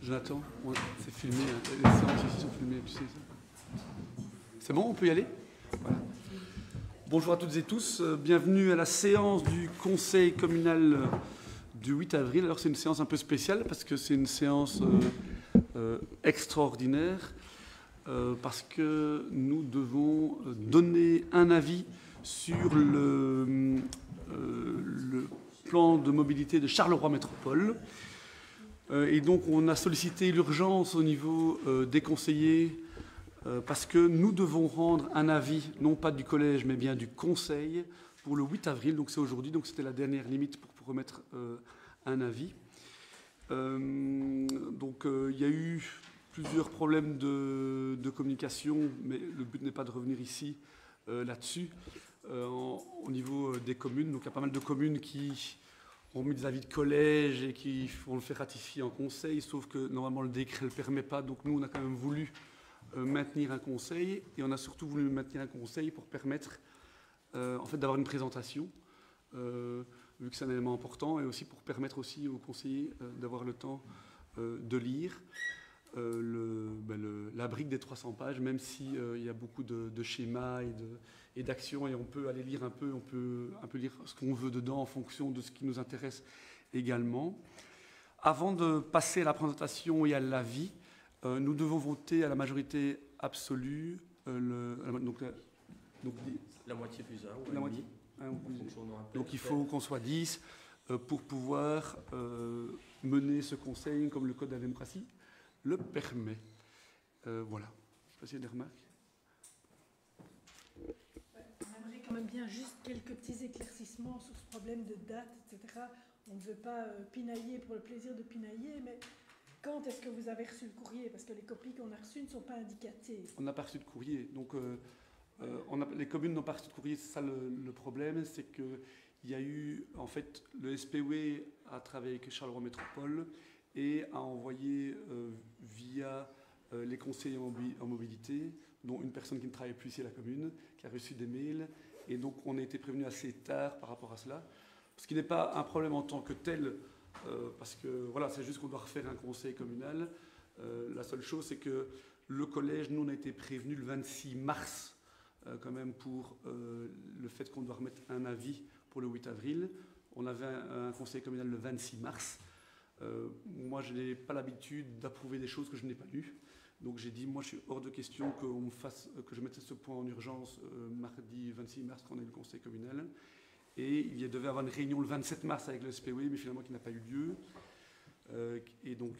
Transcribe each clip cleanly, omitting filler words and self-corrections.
Jonathan, ouais, c'est filmé, les séances ici sont filmées, tu sais ça. C'est bon, on peut y aller? Voilà. Bonjour à toutes et tous, bienvenue à la séance du Conseil communal du 8 avril. Alors c'est une séance un peu spéciale parce que c'est une séance extraordinaire parce que nous devons donner un avis sur le plan de mobilité de Charleroi Métropole. Et donc on a sollicité l'urgence au niveau des conseillers parce que nous devons rendre un avis, non pas du collège mais bien du conseil, pour le 8 avril, donc c'est aujourd'hui, donc c'était la dernière limite pour remettre un avis. Donc il y a eu plusieurs problèmes de communication, mais le but n'est pas de revenir ici là-dessus. Au niveau des communes, donc il y a pas mal de communes qui ont mis des avis de collège et qui vont le faire ratifier en conseil, sauf que normalement le décret ne le permet pas. Donc nous, on a quand même voulu maintenir un conseil, et on a surtout voulu maintenir un conseil pour permettre en fait, d'avoir une présentation, vu que c'est un élément important, et aussi pour permettre aussi aux conseillers d'avoir le temps de lire la brique des 300 pages, même s'il y a beaucoup de schémas et d'actions, et on peut aller lire un peu, on peut un peu lire ce qu'on veut dedans en fonction de ce qui nous intéresse également. Avant de passer à la présentation et à l'avis, nous devons voter à la majorité absolue, donc la moitié plus 1 ou la moitié. Donc il faut qu'on soit 10 pour pouvoir mener ce conseil comme le Code de la démocratie le permet. Voilà. Je sais pas s'il y a des remarques. On aimerait quand même bien juste quelques petits éclaircissements sur ce problème de date, etc. On ne veut pas pinailler pour le plaisir de pinailler, mais quand est-ce que vous avez reçu le courrier? Parce que les copies qu'on a reçues ne sont pas indicatées. On n'a pas reçu de courrier. Donc, les communes n'ont pas reçu de courrier. C'est ça le problème, c'est qu'il y a eu, en fait, le SPW a travaillé avec Charleroi Métropole et a envoyé via les conseillers en mobilité, dont une personne qui ne travaille plus ici à la commune, qui a reçu des mails. Et donc, on a été prévenu assez tard par rapport à cela. Ce qui n'est pas un problème en tant que tel, parce que voilà, c'est juste qu'on doit refaire un conseil communal. La seule chose, c'est que le collège, nous, on a été prévenu le 26 mars, quand même, pour le fait qu'on doit remettre un avis pour le 8 avril. On avait un conseil communal le 26 mars. Moi, je n'ai pas l'habitude d'approuver des choses que je n'ai pas lues. Donc j'ai dit, moi, je suis hors de question que je mette ce point en urgence mardi 26 mars, quand on a eu le conseil communal. Et il devait avoir une réunion le 27 mars avec le SPW, mais finalement qui n'a pas eu lieu. Et donc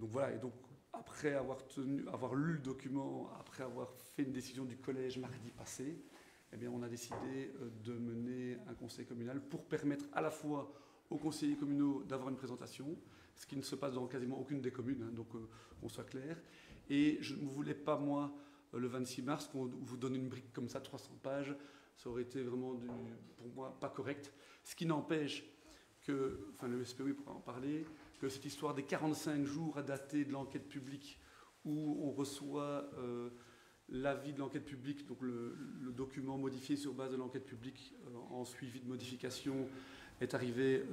voilà. Et donc après avoir lu le document, après avoir fait une décision du collège mardi passé, eh bien, on a décidé de mener un conseil communal pour permettre à la fois aux conseillers communaux d'avoir une présentation, ce qui ne se passe dans quasiment aucune des communes, hein, donc qu'on soit clair. Et je ne voulais pas, moi, le 26 mars, qu'on vous donne une brique comme ça, 300 pages. Ça aurait été vraiment, pour moi, pas correct. Ce qui n'empêche que, enfin le SPW pourra en parler, que cette histoire des 45 jours à dater de l'enquête publique, où on reçoit l'avis de l'enquête publique, donc le document modifié sur base de l'enquête publique en suivi de modification, est arrivé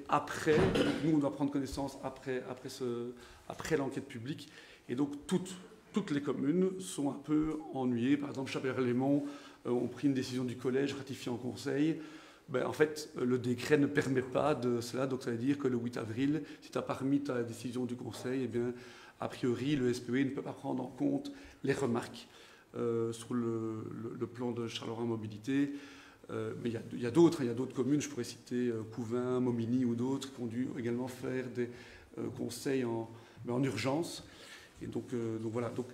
après. Donc nous, on doit prendre connaissance après l'enquête publique. Et donc toutes les communes sont un peu ennuyées. Par exemple, Chapelle-Lémont ont pris une décision du collège ratifiée en conseil. Ben, en fait, le décret ne permet pas de cela. Donc ça veut dire que le 8 avril, si tu n'as pas remis ta décision du conseil, eh bien, a priori, le SPW ne peut pas prendre en compte les remarques sur le plan de Charleroi Mobilité. Mais il y a d'autres communes, je pourrais citer Couvain, Momigny ou d'autres, qui ont dû également faire des conseils en urgence. Et donc voilà, donc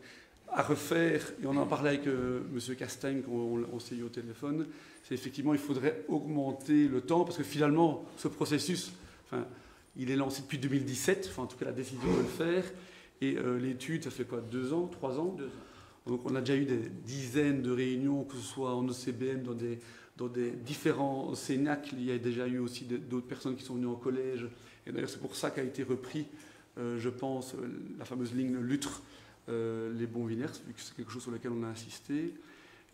à refaire, et on en parlait avec M. Castagne quand on s'est eu au téléphone, c'est effectivement il faudrait augmenter le temps, parce que finalement ce processus, enfin, il est lancé depuis 2017, enfin en tout cas la décision de le faire, et l'étude, ça fait quoi, 2 ans, 3 ans 2 ans. Donc on a déjà eu des dizaines de réunions, que ce soit en ECBM, dans des différents cénacles. Il y a déjà eu aussi d'autres personnes qui sont venues en collège. Et d'ailleurs, c'est pour ça qu'a été repris, je pense, la fameuse ligne Lutre, les Bons-Villers, vu que c'est quelque chose sur lequel on a insisté.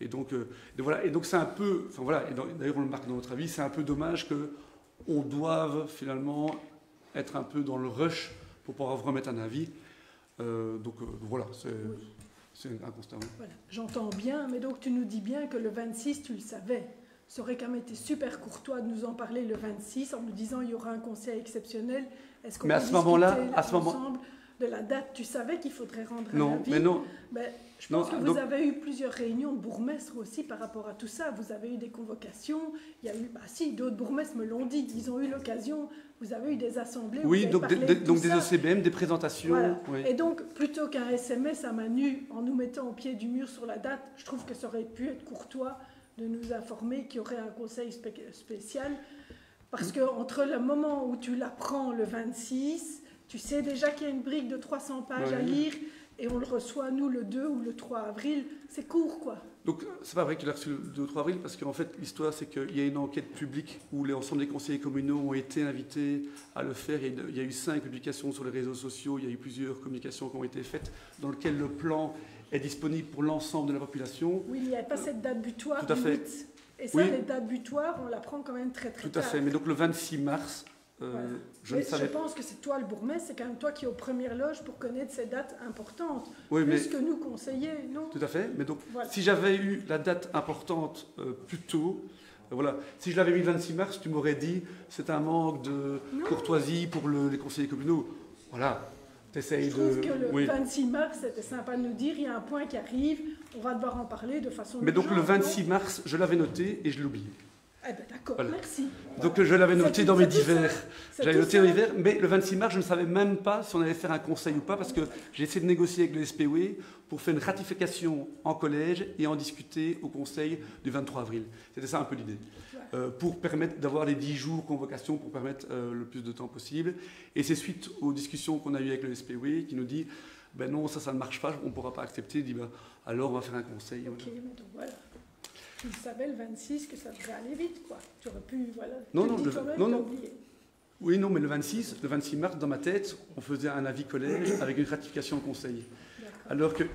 Et donc voilà. Et donc c'est un peu, enfin voilà. Et d'ailleurs, on le marque dans notre avis, c'est un peu dommage qu'on doive finalement être un peu dans le rush pour pouvoir remettre un avis. Voilà, c'est un constat. Oui. Voilà, j'entends bien, mais donc tu nous dis bien que le 26, tu le savais. Ça aurait quand même été super courtois de nous en parler le 26 en nous disant il y aura un conseil exceptionnel. Est-ce qu'on peut discuter ensemble de la date? Tu savais qu'il faudrait rendre un avis. Mais non. Mais je pense que vous avez eu plusieurs réunions de bourgmestres aussi par rapport à tout ça. Vous avez eu des convocations. Il y a eu, d'autres bourgmestres me l'ont dit. Ils ont eu l'occasion. Vous avez eu des assemblées. Oui, donc des OCBM, des présentations. Voilà. Oui. Et donc, plutôt qu'un SMS à Manu en nous mettant au pied du mur sur la date, je trouve que ça aurait pu être courtois de nous informer qu'il y aurait un conseil spécial. Parce qu'entre le moment où tu l'apprends le 26, tu sais déjà qu'il y a une brique de 300 pages à lire et on le reçoit, nous, le 2 ou le 3 avril. C'est court, quoi. Donc, c'est pas vrai qu'il a reçu le 2 ou 3 avril, parce qu'en fait, l'histoire, c'est qu'il y a une enquête publique où l'ensemble des conseillers communaux ont été invités à le faire. Il y a eu 5 publications sur les réseaux sociaux, il y a eu plusieurs communications qui ont été faites, dans lesquelles le plan est disponible pour l'ensemble de la population. Oui, il n'y avait pas cette date butoir. Tout à fait. Et ça, les dates butoirs, on la prend quand même très tard. Tout à fait. Mais donc, le 26 mars... Je pense que c'est toi le bourgmestre, c'est quand même toi qui es aux premières loges pour connaître ces dates importantes, oui, plus que nous conseillers, non? Tout à fait, mais donc si j'avais eu la date importante plus tôt, voilà, si je l'avais mis le 26 mars, tu m'aurais dit c'est un manque de courtoisie pour les conseillers communaux. Voilà, t'essayes de... Je trouve que le 26 mars, c'était sympa de nous dire, il y a un point qui arrive, on va devoir en parler de façon... Mais donc le 26 mars, je l'avais noté et je l'ai oublié. Eh bien d'accord, merci. Donc je l'avais noté dans mes divers. J'avais noté dans mes divers, mais le 26 mars, je ne savais même pas si on allait faire un conseil ou pas, parce que j'ai essayé de négocier avec le SPW pour faire une ratification en collège et en discuter au conseil du 23 avril. C'était ça un peu l'idée. Pour permettre d'avoir les 10 jours convocation, pour permettre le plus de temps possible. Et c'est suite aux discussions qu'on a eues avec le SPW qui nous dit ben non, ça ne marche pas, on ne pourra pas accepter. Il dit ben, alors on va faire un conseil. Ok, mais donc voilà. Tu savais le 26 que ça devait aller vite, quoi. Tu aurais pu, voilà. Non. Oui, non, mais le 26 mars, dans ma tête, on faisait un avis collège avec une ratification au conseil. Alors que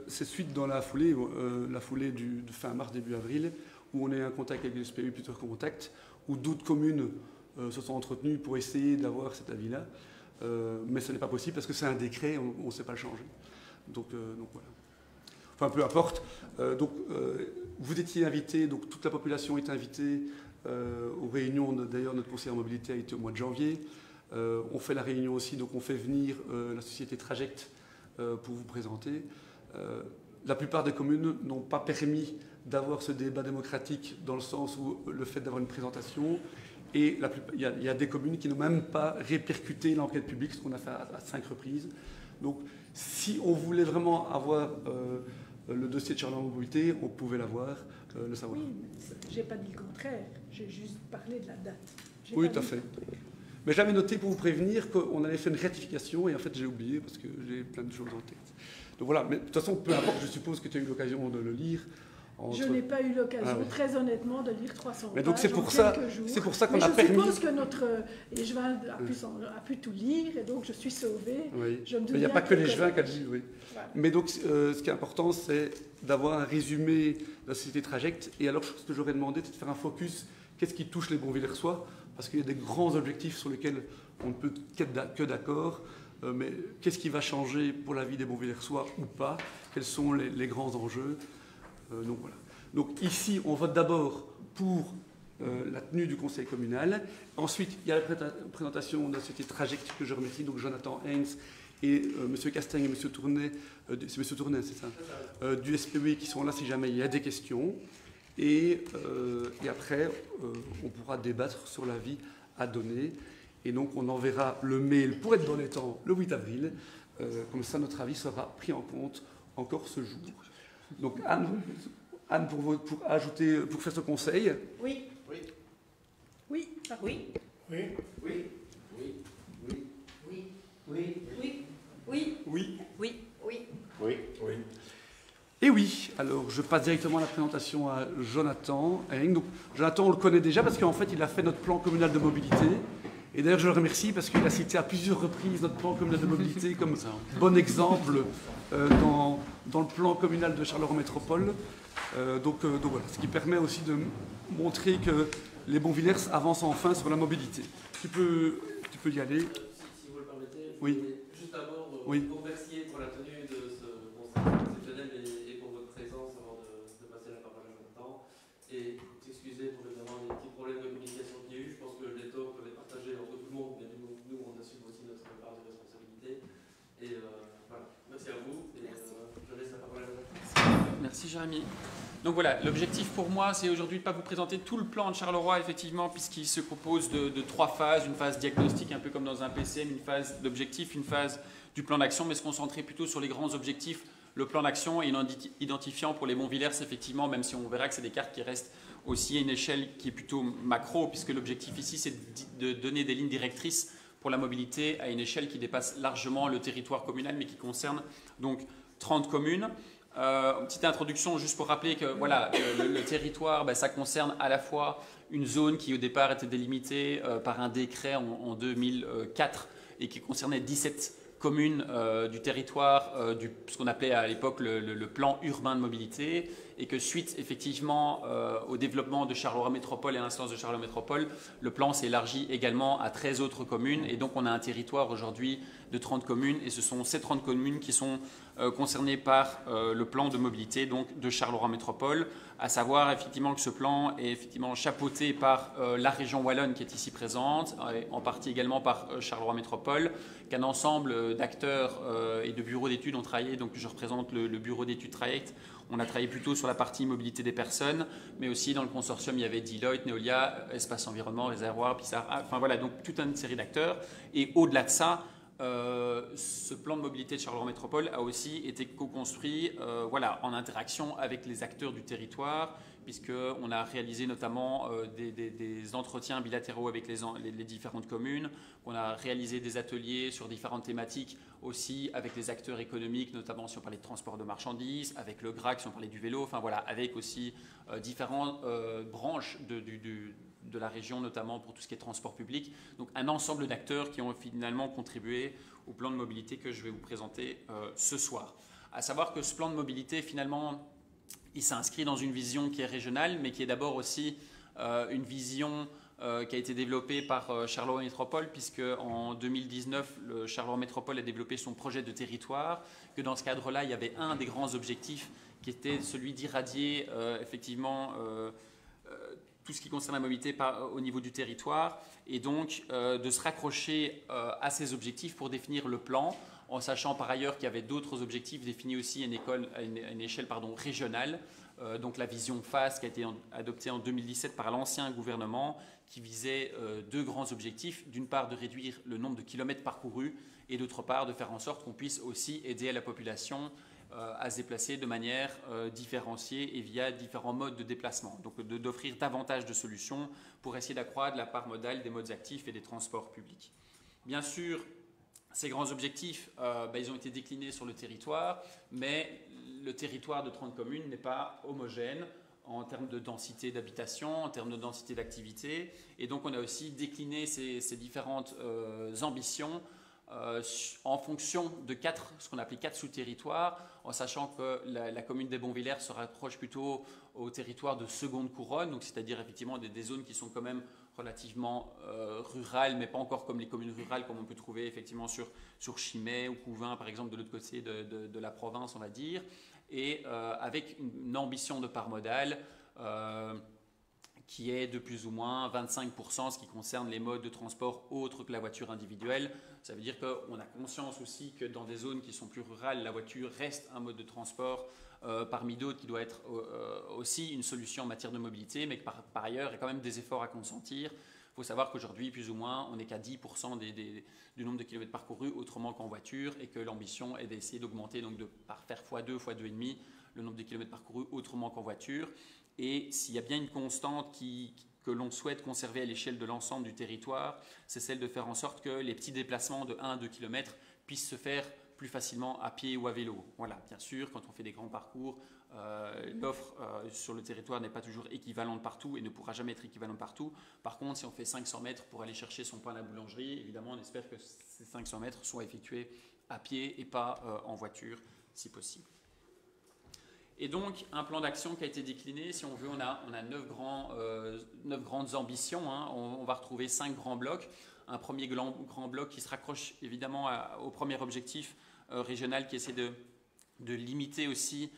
c'est suite dans la foulée de fin mars, début avril, où on est en contact avec les SPU, plusieurs contacts, où d'autres communes se sont entretenues pour essayer d'avoir cet avis-là. Mais ce n'est pas possible parce que c'est un décret, on ne sait pas le changer. Donc voilà. Enfin, peu importe. Vous étiez invités, donc toute la population est invitée aux réunions. D'ailleurs, notre conseiller en mobilité a été au mois de janvier. On fait la réunion aussi, donc on fait venir la société Traject pour vous présenter. La plupart des communes n'ont pas permis d'avoir ce débat démocratique dans le sens où le fait d'avoir une présentation. Et il y a des communes qui n'ont même pas répercuté l'enquête publique, ce qu'on a fait à 5 reprises. Donc, si on voulait vraiment avoir le dossier de Charleroi Mobilité, on pouvait l'avoir, le savoir. Oui, j'ai pas dit le contraire. J'ai juste parlé de la date. Oui, tout à fait. Mais j'avais noté pour vous prévenir qu'on allait faire une rectification et en fait j'ai oublié parce que j'ai plein de choses en tête. Donc voilà, mais de toute façon, peu importe, je suppose que tu as eu l'occasion de le lire. Je n'ai pas eu l'occasion, très honnêtement, de lire 300 pages. Mais donc c'est pour ça qu'on a permis... Je suppose que notre échevin a pu tout lire et donc je suis sauvée. Oui. Mais il n'y a pas que l'échevin qui a dit, oui. Voilà. Mais donc ce qui est important, c'est d'avoir un résumé de la société Traject. Et alors ce que j'aurais demandé, c'est de faire un focus, qu'est-ce qui touche les Bonvillersois, parce qu'il y a des grands objectifs sur lesquels on ne peut qu'être d'accord. Mais qu'est-ce qui va changer pour la vie des Bonvillersois ou pas? Quels sont les grands enjeux? Donc voilà. Donc ici, on vote d'abord pour la tenue du conseil communal. Ensuite, il y a la présentation de la société Traject que je remercie, donc Jonathan Heinz et M. Castaing et M. Tournet, c'est M. Tournet, c'est ça, du SPW qui sont là si jamais il y a des questions. Et après, on pourra débattre sur l'avis à donner. Et donc, on enverra le mail pour être dans les temps le 8 avril. Comme ça, notre avis sera pris en compte encore ce jour. Donc, Anne pour faire ce conseil. Oui. Oui. Oui. Oui. Oui. Oui. Oui. Oui. Oui. Oui. Oui. Oui. Oui. Oui. Oui. Oui. Oui. Et oui, alors je passe directement à la présentation à Jonathan. Donc, Jonathan, on le connaît déjà parce qu'en fait, il a fait notre plan communal de mobilité. Et d'ailleurs, je le remercie parce qu'il a cité à plusieurs reprises notre plan communal de mobilité comme bon exemple dans le plan communal de Charleroi Métropole. Donc voilà, ce qui permet aussi de montrer que les Bonvillers avancent enfin sur la mobilité. Tu peux y aller. Si vous le permettez, Oui. Juste d'abord, Oui. vous remercier pour la tenue de ce concert exceptionnel et pour votre présence avant de passer la parole à Jonathan. Et s'excuser pour évidemment les petits problèmes de communication qu'il y a eu. Je pense que les torts peuvent être partagés entre tout le monde, mais nous, on assume aussi notre part de responsabilité. Et voilà, merci à vous. Et je laisse la parole à Jonathan. Merci Jérémy. Donc voilà, l'objectif pour moi, c'est aujourd'hui de ne pas vous présenter tout le plan de Charleroi, effectivement, puisqu'il se compose de 3 phases, une phase diagnostique, un peu comme dans un PCM, une phase d'objectif, une phase du plan d'action, mais se concentrer plutôt sur les grands objectifs, le plan d'action, et en identifiant pour les Bonvillers, effectivement, même si on verra que c'est des cartes qui restent aussi à une échelle qui est plutôt macro, puisque l'objectif ici, c'est de donner des lignes directrices pour la mobilité à une échelle qui dépasse largement le territoire communal, mais qui concerne donc 30 communes. Petite introduction juste pour rappeler que voilà, le territoire, ça concerne à la fois une zone qui au départ était délimitée par un décret en 2004 et qui concernait 17 communes du territoire, ce qu'on appelait à l'époque le plan urbain de mobilité, et que suite effectivement au développement de Charleroi Métropole et à l'instance de Charleroi Métropole, le plan s'est élargi également à 13 autres communes, et donc on a un territoire aujourd'hui de 30 communes, et ce sont ces 30 communes qui sont concernées par le plan de mobilité donc, de Charleroi Métropole, à savoir effectivement que ce plan est effectivement chapeauté par la région wallonne qui est ici présente, en partie également par Charleroi Métropole, qu'un ensemble d'acteurs et de bureaux d'études ont travaillé, donc je représente le bureau d'études Traject. On a travaillé plutôt sur la partie mobilité des personnes, mais aussi dans le consortium, il y avait Deloitte, Neolia, Espace Environnement, Réservoir, Pissar, enfin voilà, donc toute une série d'acteurs. Et au-delà de ça, ce plan de mobilité de Charleroi Métropole a aussi été co-construit voilà, en interaction avec les acteurs du territoire, puisqu'on a réalisé notamment des entretiens bilatéraux avec les différentes communes, on a réalisé des ateliers sur différentes thématiques aussi avec les acteurs économiques, notamment si on parlait de transport de marchandises, avec le GRAC, si on parlait du vélo, enfin voilà, avec aussi différentes branches de la région, notamment pour tout ce qui est transport public. Donc un ensemble d'acteurs qui ont finalement contribué au plan de mobilité que je vais vous présenter ce soir. À savoir que ce plan de mobilité, finalement, il s'inscrit dans une vision qui est régionale, mais qui est d'abord aussi une vision qui a été développée par Charleroi Métropole, puisque en 2019, le Charleroi Métropole a développé son projet de territoire, que dans ce cadre-là, il y avait un des grands objectifs qui était celui d'irradier effectivement tout ce qui concerne la mobilité au niveau du territoire, et donc de se raccrocher à ces objectifs pour définir le plan, en sachant par ailleurs qu'il y avait d'autres objectifs définis aussi à une échelle régionale, donc la vision FAST qui a été adoptée en 2017 par l'ancien gouvernement, qui visait 2 grands objectifs, d'une part de réduire le nombre de kilomètres parcourus, et d'autre part de faire en sorte qu'on puisse aussi aider à la population à se déplacer de manière différenciée et via différents modes de déplacement. Donc d'offrir davantage de solutions pour essayer d'accroître la part modale des modes actifs et des transports publics. Bien sûr, ces grands objectifs, ils ont été déclinés sur le territoire, mais le territoire de 30 communes n'est pas homogène en termes de densité d'habitation, en termes de densité d'activité. Et donc on a aussi décliné ces différentes ambitions en fonction de ce qu'on appelait 4 sous-territoires, en sachant que la commune des Bonvillers se rapproche plutôt au territoire de seconde couronne, donc c'est-à-dire effectivement des zones qui sont quand même relativement rurales, mais pas encore comme les communes rurales comme on peut trouver effectivement sur Chimay ou Couvin, par exemple, de l'autre côté de la province, on va dire, et avec une ambition de part modale qui est de plus ou moins 25% ce qui concerne les modes de transport autres que la voiture individuelle. Ça veut dire qu'on a conscience aussi que dans des zones qui sont plus rurales, la voiture reste un mode de transport parmi d'autres qui doit être aussi une solution en matière de mobilité, mais que par ailleurs, il y a quand même des efforts à consentir. Il faut savoir qu'aujourd'hui, plus ou moins, on n'est qu'à 10% du nombre de kilomètres parcourus autrement qu'en voiture, et que l'ambition est d'essayer d'augmenter, donc par faire x2, x2,5 le nombre de kilomètres parcourus autrement qu'en voiture. Et s'il y a bien une constante que l'on souhaite conserver à l'échelle de l'ensemble du territoire, c'est celle de faire en sorte que les petits déplacements de 1 à 2 km puissent se faire plus facilement à pied ou à vélo. Voilà, bien sûr, quand on fait des grands parcours, l'offre sur le territoire n'est pas toujours équivalente partout et ne pourra jamais être équivalente partout. Par contre, si on fait 500 mètres pour aller chercher son pain à la boulangerie, évidemment, on espère que ces 500 mètres soient effectués à pied et pas en voiture, si possible. Et donc, un plan d'action qui a été décliné, si on veut, on a 9 grandes ambitions, hein. On va retrouver 5 grands blocs. un premier grand bloc qui se raccroche évidemment au premier objectif régional qui essaie de limiter aussi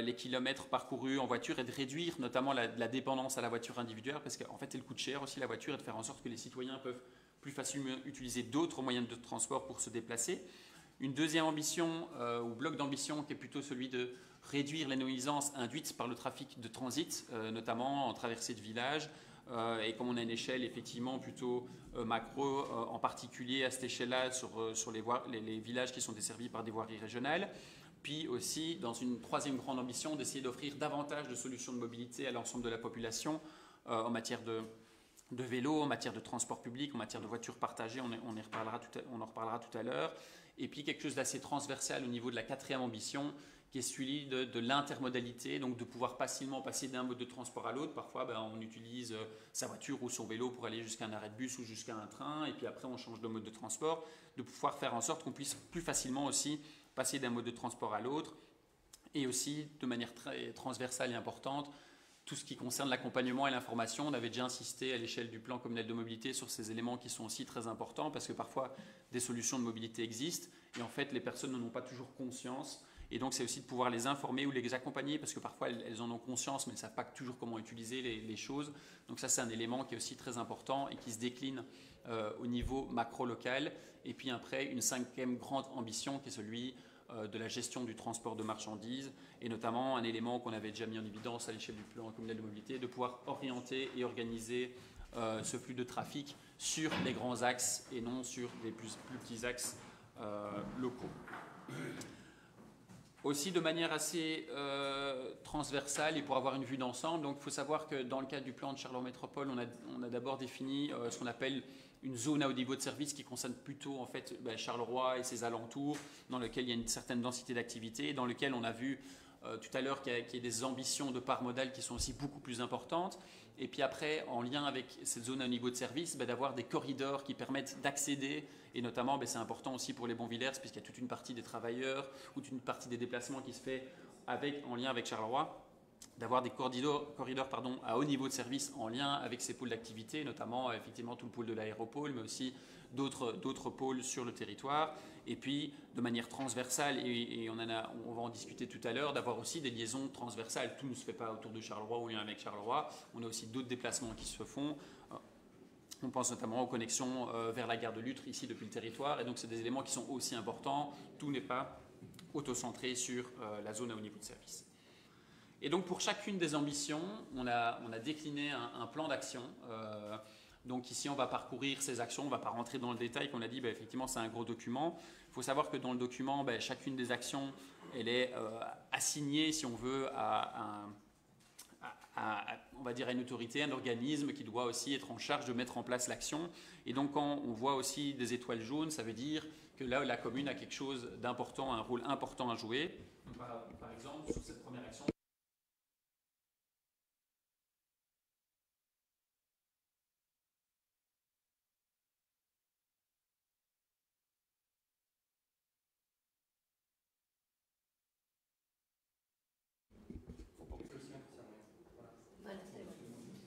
les kilomètres parcourus en voiture et de réduire notamment la dépendance à la voiture individuelle, parce qu'en fait elle coûte cher aussi la voiture, et de faire en sorte que les citoyens peuvent plus facilement utiliser d'autres moyens de transport pour se déplacer. Une deuxième ambition ou bloc d'ambition qui est plutôt celui de réduire les nuisances induites par le trafic de transit, notamment en traversée de village. Et comme on a une échelle effectivement plutôt macro, en particulier à cette échelle-là sur les villages qui sont desservis par des voiries régionales. Puis aussi, dans une troisième grande ambition, d'essayer d'offrir davantage de solutions de mobilité à l'ensemble de la population en matière de vélo, en matière de transport public, en matière de voitures partagées, on en reparlera tout à l'heure. Et puis quelque chose d'assez transversal au niveau de la quatrième ambition, qui est celui de l'intermodalité, donc de pouvoir facilement passer d'un mode de transport à l'autre. Parfois, on utilise sa voiture ou son vélo pour aller jusqu'à un arrêt de bus ou jusqu'à un train, et puis après on change de mode de transport, de pouvoir faire en sorte qu'on puisse plus facilement aussi passer d'un mode de transport à l'autre, et aussi de manière très transversale et importante, tout ce qui concerne l'accompagnement et l'information. On avait déjà insisté à l'échelle du plan communal de mobilité sur ces éléments qui sont aussi très importants, parce que parfois des solutions de mobilité existent, et en fait les personnes n'en ont pas toujours conscience. Et donc, c'est aussi de pouvoir les informer ou les accompagner, parce que parfois, elles en ont conscience, mais elles ne savent pas toujours comment utiliser les choses. Donc ça, c'est un élément qui est aussi très important et qui se décline au niveau macro-local. Et puis après, une cinquième grande ambition qui est celui de la gestion du transport de marchandises, et notamment un élément qu'on avait déjà mis en évidence à l'échelle du plan communal de mobilité, de pouvoir orienter et organiser ce flux de trafic sur les grands axes et non sur les plus petits axes locaux. Aussi de manière assez transversale et pour avoir une vue d'ensemble. Donc il faut savoir que dans le cadre du plan de Charleroi Métropole, on a d'abord défini ce qu'on appelle une zone à haut niveau de service qui concerne plutôt en fait Charleroi et ses alentours, dans lequel il y a une certaine densité d'activité, dans lequel on a vu tout à l'heure qu'il y a des ambitions de part modale qui sont aussi beaucoup plus importantes. Et puis après, en lien avec cette zone à haut niveau de service, d'avoir des corridors qui permettent d'accéder, et notamment c'est important aussi pour les Bonvillers, puisqu'il y a toute une partie des travailleurs ou toute une partie des déplacements qui se fait en lien avec Charleroi, d'avoir des corridors à haut niveau de service en lien avec ces pôles d'activité, notamment effectivement tout le pôle de l'aéropôle, mais aussi d'autres pôles sur le territoire. Et puis, de manière transversale, et on va en discuter tout à l'heure, d'avoir aussi des liaisons transversales. Tout ne se fait pas autour de Charleroi ou en lien avec Charleroi. On a aussi d'autres déplacements qui se font. On pense notamment aux connexions vers la gare de Lutre, ici, depuis le territoire. Et donc, c'est des éléments qui sont aussi importants. Tout n'est pas auto-centré sur la zone à haut niveau de service. Et donc, pour chacune des ambitions, on a décliné un plan d'action. Donc ici, on va parcourir ces actions, on ne va pas rentrer dans le détail, comme on l'a dit, effectivement, c'est un gros document. Il faut savoir que dans le document, chacune des actions, elle est assignée, si on veut, on va dire à une autorité, un organisme qui doit aussi être en charge de mettre en place l'action. Et donc, quand on voit aussi des étoiles jaunes, ça veut dire que là, la commune a quelque chose d'important, un rôle important à jouer. Donc, par exemple, sur cette première action,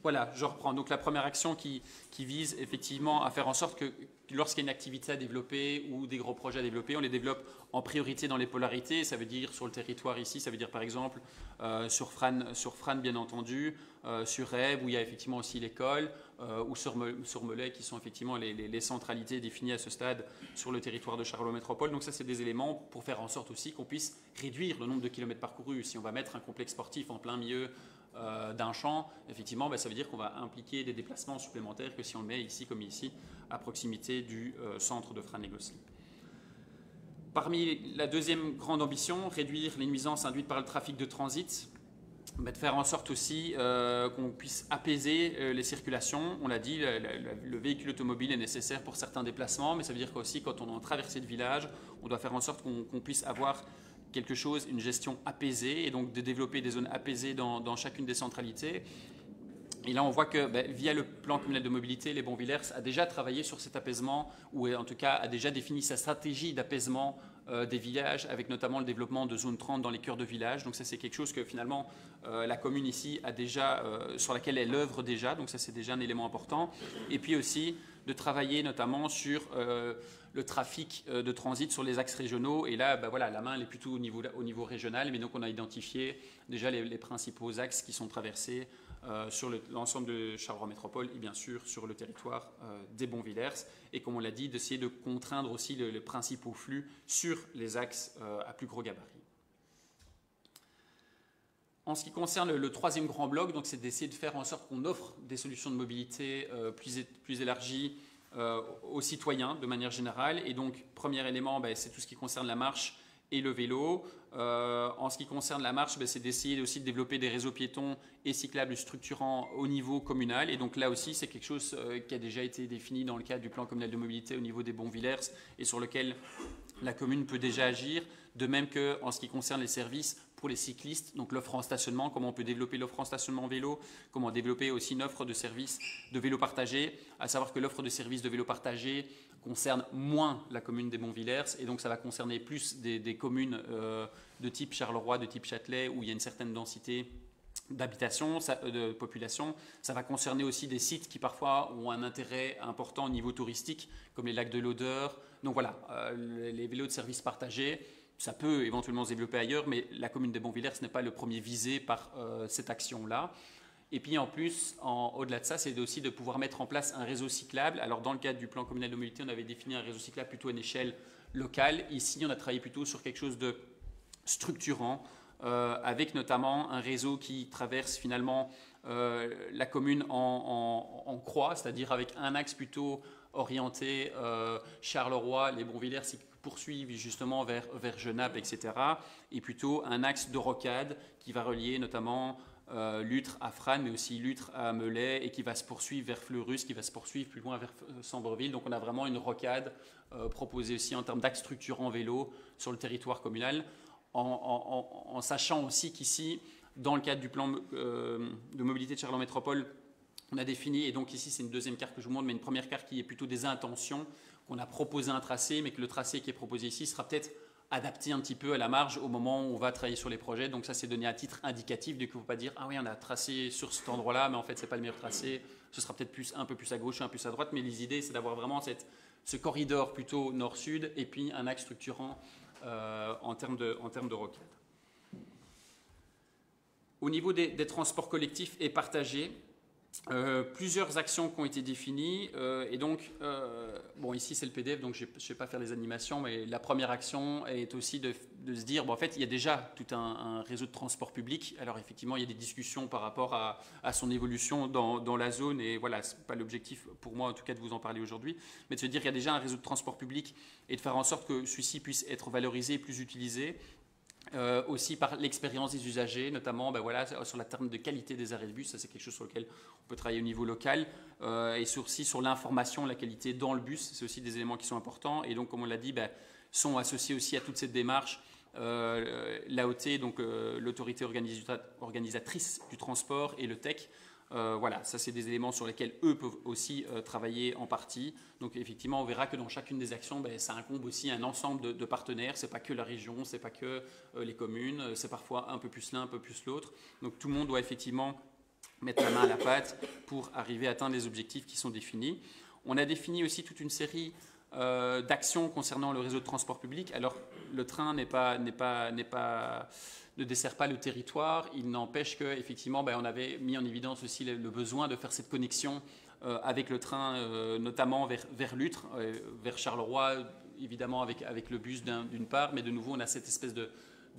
voilà, je reprends. Donc la première action qui vise effectivement à faire en sorte que lorsqu'il y a une activité à développer ou des gros projets à développer, on les développe en priorité dans les polarités. Ça veut dire sur le territoire ici, ça veut dire par exemple sur Frane bien entendu, sur Rèbes où il y a effectivement aussi l'école, ou sur Melay qui sont effectivement les centralités définies à ce stade sur le territoire de Charleroi Métropole. Donc ça, c'est des éléments pour faire en sorte aussi qu'on puisse réduire le nombre de kilomètres parcourus. Si on va mettre un complexe sportif en plein milieu d'un champ, effectivement, ça veut dire qu'on va impliquer des déplacements supplémentaires que si on le met ici comme ici, à proximité du centre de Frane-les-Gosselins. Parmi la deuxième grande ambition, réduire les nuisances induites par le trafic de transit, de faire en sorte aussi qu'on puisse apaiser les circulations. On l'a dit, le véhicule automobile est nécessaire pour certains déplacements, mais ça veut dire qu'aussi quand on est en traversée de village, on doit faire en sorte qu'on puisse avoir quelque chose, une gestion apaisée, et donc de développer des zones apaisées dans chacune des centralités. Et là, on voit que via le plan communal de mobilité, les Bonvillers a déjà travaillé sur cet apaisement, ou en tout cas a déjà défini sa stratégie d'apaisement des villages, avec notamment le développement de zones 30 dans les cœurs de village. Donc ça, c'est quelque chose que finalement la commune ici a déjà, sur laquelle elle œuvre déjà, donc ça c'est déjà un élément important. Et puis aussi de travailler notamment sur le trafic de transit sur les axes régionaux. Et là, voilà, la main elle est plutôt au niveau régional, mais donc on a identifié déjà les principaux axes qui sont traversés sur l'ensemble de Charleroi Métropole et bien sûr sur le territoire des Bonvillers. Et comme on l'a dit, d'essayer de contraindre aussi les principaux flux sur les axes à plus gros gabarit. En ce qui concerne le troisième grand bloc, donc c'est d'essayer de faire en sorte qu'on offre des solutions de mobilité plus élargies aux citoyens de manière générale. Et donc, premier élément, c'est tout ce qui concerne la marche et le vélo. En ce qui concerne la marche, c'est d'essayer aussi de développer des réseaux piétons et cyclables structurants au niveau communal. Et donc là aussi, c'est quelque chose qui a déjà été défini dans le cadre du plan communal de mobilité au niveau des Bonvillers et sur lequel la commune peut déjà agir. De même qu'en ce qui concerne les services pour les cyclistes, donc l'offre en stationnement, comment on peut développer l'offre en stationnement vélo, comment développer aussi une offre de service de vélo partagé, à savoir que l'offre de service de vélo partagé concerne moins la commune des Bonvillers et donc ça va concerner plus des communes de type Charleroi, de type Châtelet, où il y a une certaine densité d'habitation, de population. Ça va concerner aussi des sites qui parfois ont un intérêt important au niveau touristique, comme les lacs de l'Odeur. Donc voilà, les vélos de service partagés, ça peut éventuellement se développer ailleurs, mais la commune des Bonvillers n'est pas le premier visé par cette action-là. Et puis en plus, au-delà de ça, c'est aussi de pouvoir mettre en place un réseau cyclable. Alors dans le cadre du plan communal de mobilité, on avait défini un réseau cyclable plutôt à une échelle locale. Ici, on a travaillé plutôt sur quelque chose de structurant, avec notamment un réseau qui traverse finalement la commune en croix, c'est-à-dire avec un axe plutôt orienté Charleroi, les Bonvillers qui poursuivent justement vers Genappe, etc. Et plutôt un axe de rocade qui va relier notamment Lutre à Frasnes, mais aussi Lutre à Melay et qui va se poursuivre vers Fleurus, qui va se poursuivre plus loin vers Sambreville. Donc on a vraiment une rocade proposée aussi en termes d'axe structurant vélo sur le territoire communal, en sachant aussi qu'ici, dans le cadre du plan de mobilité de Charleroi Métropole, on a défini, et donc ici c'est une deuxième carte que je vous montre, mais une première carte qui est plutôt des intentions, qu'on a proposé un tracé, mais que le tracé qui est proposé ici sera peut-être adapté un petit peu à la marge au moment où on va travailler sur les projets. Donc ça c'est donné à titre indicatif, du coup il ne faut pas dire « Ah oui, on a tracé sur cet endroit-là, mais en fait ce n'est pas le meilleur tracé, ce sera peut-être un peu plus à gauche, un peu plus à droite », mais les idées c'est d'avoir vraiment ce corridor plutôt nord-sud et puis un axe structurant en termes de rocade. Au niveau des transports collectifs et partagés, plusieurs actions qui ont été définies et donc, bon ici c'est le PDF donc je ne vais pas faire les animations, mais la première action est aussi de se dire, bon, en fait il y a déjà tout un réseau de transport public. Alors effectivement il y a des discussions par rapport à son évolution dans la zone et voilà, ce n'est pas l'objectif pour moi en tout cas de vous en parler aujourd'hui, mais de se dire qu'il y a déjà un réseau de transport public et de faire en sorte que celui-ci puisse être valorisé et plus utilisé. Aussi par l'expérience des usagers, notamment voilà, sur la terme de qualité des arrêts de bus, ça c'est quelque chose sur lequel on peut travailler au niveau local, et aussi sur l'information, la qualité dans le bus, c'est aussi des éléments qui sont importants, et donc comme on l'a dit, sont associés aussi à toute cette démarche l'AOT, donc l'autorité organisatrice du transport, et le TEC. Voilà, ça c'est des éléments sur lesquels eux peuvent aussi travailler en partie. Donc effectivement, on verra que dans chacune des actions, ça incombe aussi un ensemble de partenaires. C'est pas que la région, c'est pas que les communes, c'est parfois un peu plus l'un, un peu plus l'autre. Donc tout le monde doit effectivement mettre la main à la pâte pour arriver à atteindre les objectifs qui sont définis. On a défini aussi toute une série d'actions concernant le réseau de transport public. Alors le train ne dessert pas le territoire. Il n'empêche qu'effectivement, on avait mis en évidence aussi le besoin de faire cette connexion avec le train, notamment vers Lutre, vers Charleroi, évidemment avec le bus d'une part, mais de nouveau, on a cette espèce de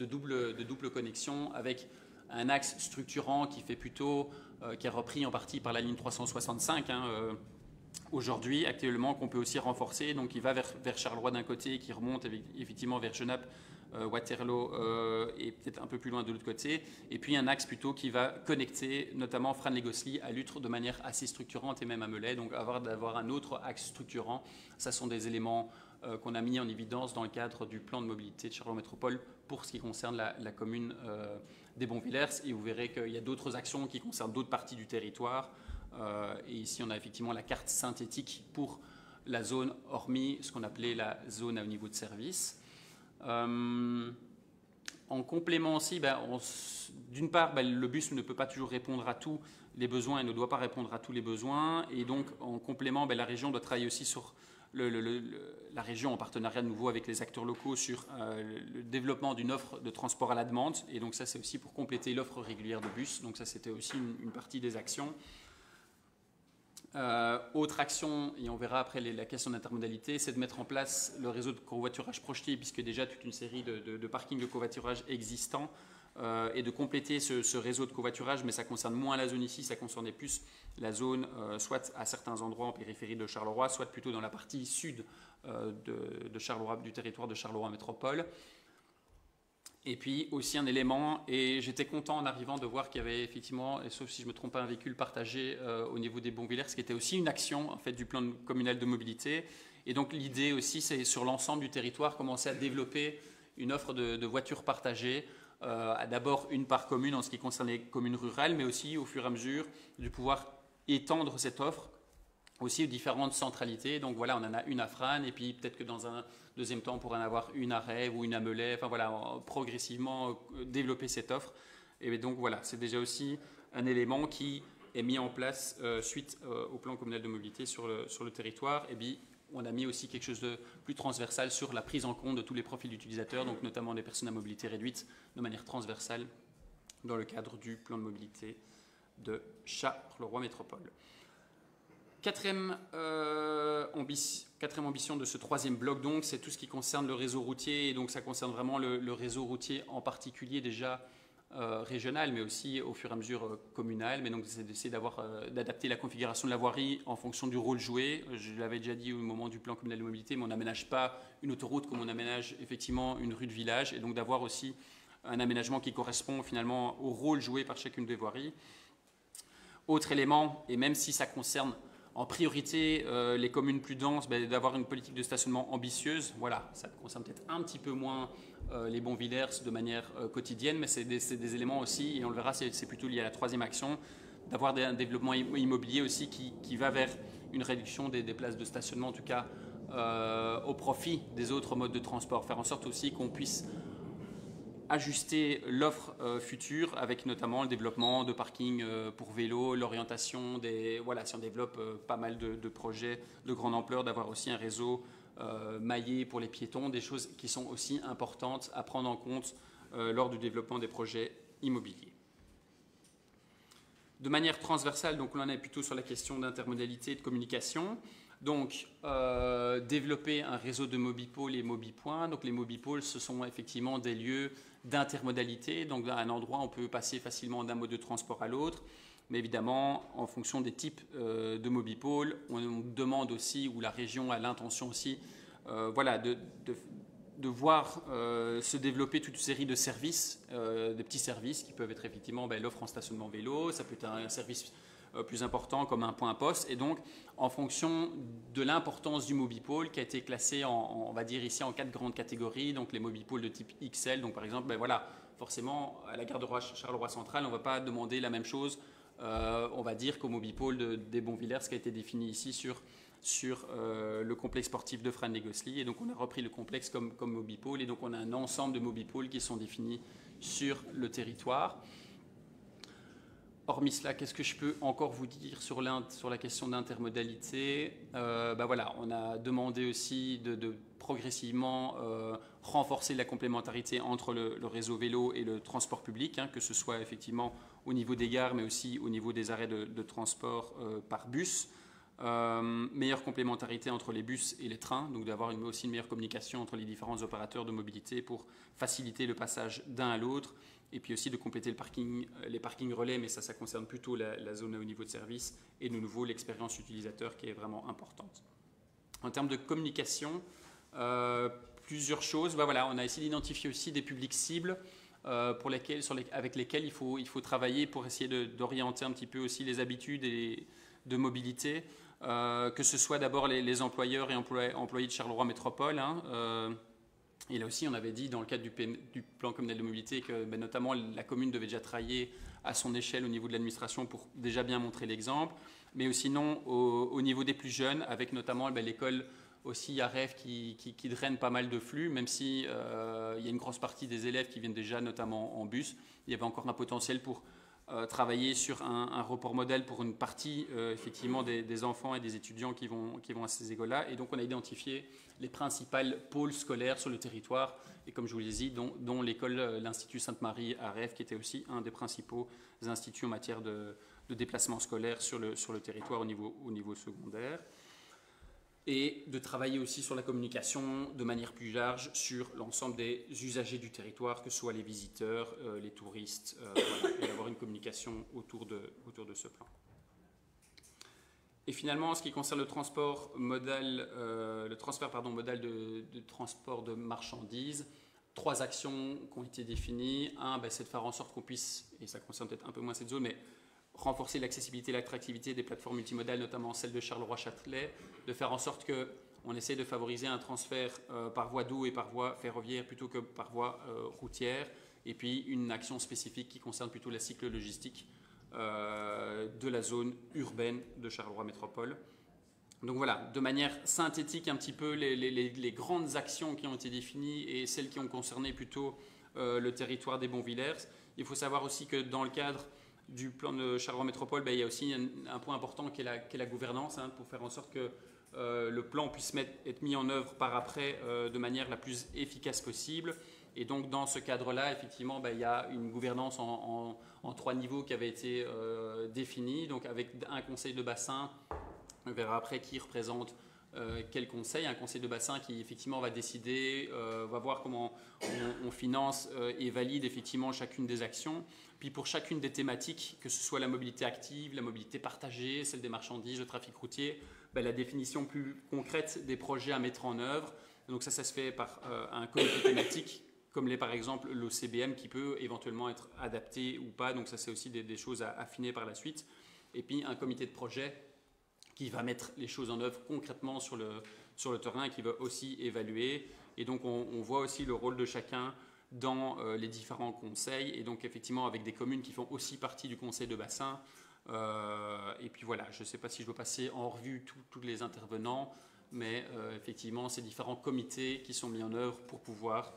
double connexion avec un axe structurant qui fait plutôt, qui est repris en partie par la ligne 365, aujourd'hui, actuellement, qu'on peut aussi renforcer. Donc, il va vers Charleroi d'un côté, qui remonte effectivement vers Genappe, Waterloo et peut-être un peu plus loin de l'autre côté, et puis un axe plutôt qui va connecter notamment Frasnes-les-Gosselies à Lutre de manière assez structurante et même à Melay. Donc d'avoir un autre axe structurant, ça sont des éléments qu'on a mis en évidence dans le cadre du plan de mobilité de Charleroi Métropole pour ce qui concerne la commune des Bonvillers, et vous verrez qu'il y a d'autres actions qui concernent d'autres parties du territoire, et ici on a effectivement la carte synthétique pour la zone hormis ce qu'on appelait la zone au niveau de service. en complément aussi, d'une part, le bus ne peut pas toujours répondre à tous les besoins et ne doit pas répondre à tous les besoins. Et donc, en complément, la région doit travailler aussi sur la région, en partenariat de nouveau avec les acteurs locaux, sur le développement d'une offre de transport à la demande. Et donc ça, c'est aussi pour compléter l'offre régulière de bus. Donc ça, c'était aussi une partie des actions. Autre action, et on verra après la question d'intermodalité, c'est de mettre en place le réseau de covoiturage projeté, puisque déjà toute une série de parkings de covoiturage existants, et de compléter ce réseau de covoiturage, mais ça concerne moins la zone ici, ça concernait plus la zone, soit à certains endroits en périphérie de Charleroi, soit plutôt dans la partie sud de Charleroi, du territoire de Charleroi Métropole. Et puis aussi un élément, et j'étais content en arrivant de voir qu'il y avait effectivement, et sauf si je ne me trompe pas, un véhicule partagé au niveau des Bonvillers, ce qui était aussi une action en fait, du plan communal de mobilité. Et donc l'idée aussi, c'est sur l'ensemble du territoire, commencer à développer une offre de voitures partagées, d'abord une par commune en ce qui concerne les communes rurales, mais aussi au fur et à mesure de pouvoir étendre cette offre aussi aux différentes centralités. Donc voilà, on en a une à Frasnes, et puis peut-être que dans un deuxième temps, on pourrait en avoir une à Rèves ou une à Melay. Enfin voilà, progressivement développer cette offre. Et donc voilà, c'est déjà aussi un élément qui est mis en place suite au plan communal de mobilité sur le territoire. Et puis on a mis aussi quelque chose de plus transversal sur la prise en compte de tous les profils d'utilisateurs, donc notamment des personnes à mobilité réduite, de manière transversale dans le cadre du plan de mobilité de Charleroi Métropole. Quatrième ambition de ce troisième bloc, donc, c'est tout ce qui concerne le réseau routier. Et donc, ça concerne vraiment le réseau routier en particulier déjà régional, mais aussi au fur et à mesure communal. Mais donc, c'est d'essayer d'adapter la configuration de la voirie en fonction du rôle joué. Je l'avais déjà dit au moment du plan communal de mobilité, mais on n'aménage pas une autoroute comme on aménage effectivement une rue de village. Et donc, d'avoir aussi un aménagement qui correspond finalement au rôle joué par chacune des voiries. Autre élément, et même si ça concerne en priorité, les communes plus denses, d'avoir une politique de stationnement ambitieuse. Voilà, ça concerne peut-être un petit peu moins les Bonvillers de manière quotidienne, mais c'est des éléments aussi, et on le verra, c'est plutôt lié à la troisième action, d'avoir un développement immobilier aussi qui va vers une réduction des places de stationnement, en tout cas au profit des autres modes de transport. Faire en sorte aussi qu'on puisse ajuster l'offre future avec notamment le développement de parkings pour vélo, l'orientation voilà, si on développe pas mal de projets de grande ampleur, d'avoir aussi un réseau maillé pour les piétons, des choses qui sont aussi importantes à prendre en compte lors du développement des projets immobiliers. De manière transversale, donc là on est plutôt sur la question d'intermodalité et de communication. Donc, développer un réseau de mobipôles et mobipoints. Donc, les mobipôles, ce sont effectivement des lieux d'intermodalité. Donc, à un endroit, on peut passer facilement d'un mode de transport à l'autre. Mais évidemment, en fonction des types de mobipôles, on demande aussi, ou la région a l'intention aussi, voilà, de voir se développer toute une série de services, des petits services qui peuvent être effectivement l'offre en stationnement vélo, ça peut être un service plus important comme un point poste, et donc en fonction de l'importance du mobipôle qui a été classé on va dire ici en 4 grandes catégories, donc les mobipôles de type XL, donc par exemple voilà, forcément à la gare de Charleroi Centrale on ne va pas demander la même chose on va dire qu'au mobipôle des Bonvillers, ce qui a été défini ici sur le complexe sportif de Frasnes-les-Gosselies, et donc on a repris le complexe comme mobipôle, et donc on a un ensemble de mobipôles qui sont définis sur le territoire. Hormis cela, qu'est-ce que je peux encore vous dire sur la question d'intermodalité voilà, on a demandé aussi de progressivement renforcer la complémentarité entre le réseau vélo et le transport public, que ce soit effectivement au niveau des gares, mais aussi au niveau des arrêts de transport par bus. Meilleure complémentarité entre les bus et les trains, donc d'avoir aussi une meilleure communication entre les différents opérateurs de mobilité pour faciliter le passage d'un à l'autre, et puis aussi de compléter les parkings relais, mais ça concerne plutôt la zone au niveau de service, et de nouveau l'expérience utilisateur qui est vraiment importante. En termes de communication, plusieurs choses. Voilà, on a essayé d'identifier aussi des publics cibles avec lesquels il faut travailler pour essayer d'orienter un petit peu aussi les habitudes de mobilité, que ce soit d'abord les employeurs et employés de Charleroi Métropole. Et là aussi, on avait dit dans le cadre du plan communal de mobilité que notamment la commune devait déjà travailler à son échelle au niveau de l'administration pour déjà bien montrer l'exemple, mais aussi sinon au niveau des plus jeunes, avec notamment l'école aussi à Rêve qui draine pas mal de flux, même si il y a une grosse partie des élèves qui viennent déjà notamment en bus. Il y avait encore un potentiel pour travailler sur un report modèle pour une partie effectivement des enfants et des étudiants qui vont à ces écoles-là. Et donc on a identifié les principales pôles scolaires sur le territoire, et comme je vous l'ai dit, dont l'école, l'Institut Sainte-Marie à Rêve, qui était aussi un des principaux instituts en matière de déplacement scolaire sur le territoire au niveau secondaire. Et de travailler aussi sur la communication de manière plus large sur l'ensemble des usagers du territoire, que ce soit les visiteurs, les touristes, voilà, et avoir une communication autour de ce plan. Et finalement, en ce qui concerne le transfert modal de transport de marchandises, 3 actions qui ont été définies. Un, c'est de faire en sorte qu'on puisse, et ça concerne peut-être un peu moins cette zone, mais renforcer l'accessibilité et l'attractivité des plateformes multimodales, notamment celle de Charleroi-Châtelet, de faire en sorte qu'on essaie de favoriser un transfert par voie d'eau et par voie ferroviaire plutôt que par voie routière, et puis une action spécifique qui concerne plutôt la cyclo-logistique de la zone urbaine de Charleroi Métropole. Donc voilà, de manière synthétique un petit peu les grandes actions qui ont été définies et celles qui ont concerné plutôt le territoire des Bonvillers. Il faut savoir aussi que dans le cadre du plan de Charleroi Métropole, il y a aussi un point important qui est la gouvernance, pour faire en sorte que le plan puisse être mis en œuvre par après de manière la plus efficace possible. Et donc dans ce cadre-là, effectivement, il y a une gouvernance en 3 niveaux qui avait été définie, donc avec un conseil de bassin, on verra après qui représente quel conseil, un conseil de bassin qui effectivement va décider, va voir comment on finance et valide effectivement chacune des actions. Puis pour chacune des thématiques, que ce soit la mobilité active, la mobilité partagée, celle des marchandises, le trafic routier, la définition plus concrète des projets à mettre en œuvre. Donc ça se fait par un comité thématique, comme l'est par exemple l'OCBM, qui peut éventuellement être adapté ou pas. Donc ça, c'est aussi des choses à affiner par la suite. Et puis un comité de projet qui va mettre les choses en œuvre concrètement sur le terrain, qui va aussi évaluer. Et donc on voit aussi le rôle de chacun dans les différents conseils, et donc effectivement avec des communes qui font aussi partie du conseil de bassin. Et puis voilà, je ne sais pas si je dois passer en revue tous les intervenants, mais effectivement ces différents comités qui sont mis en œuvre pour pouvoir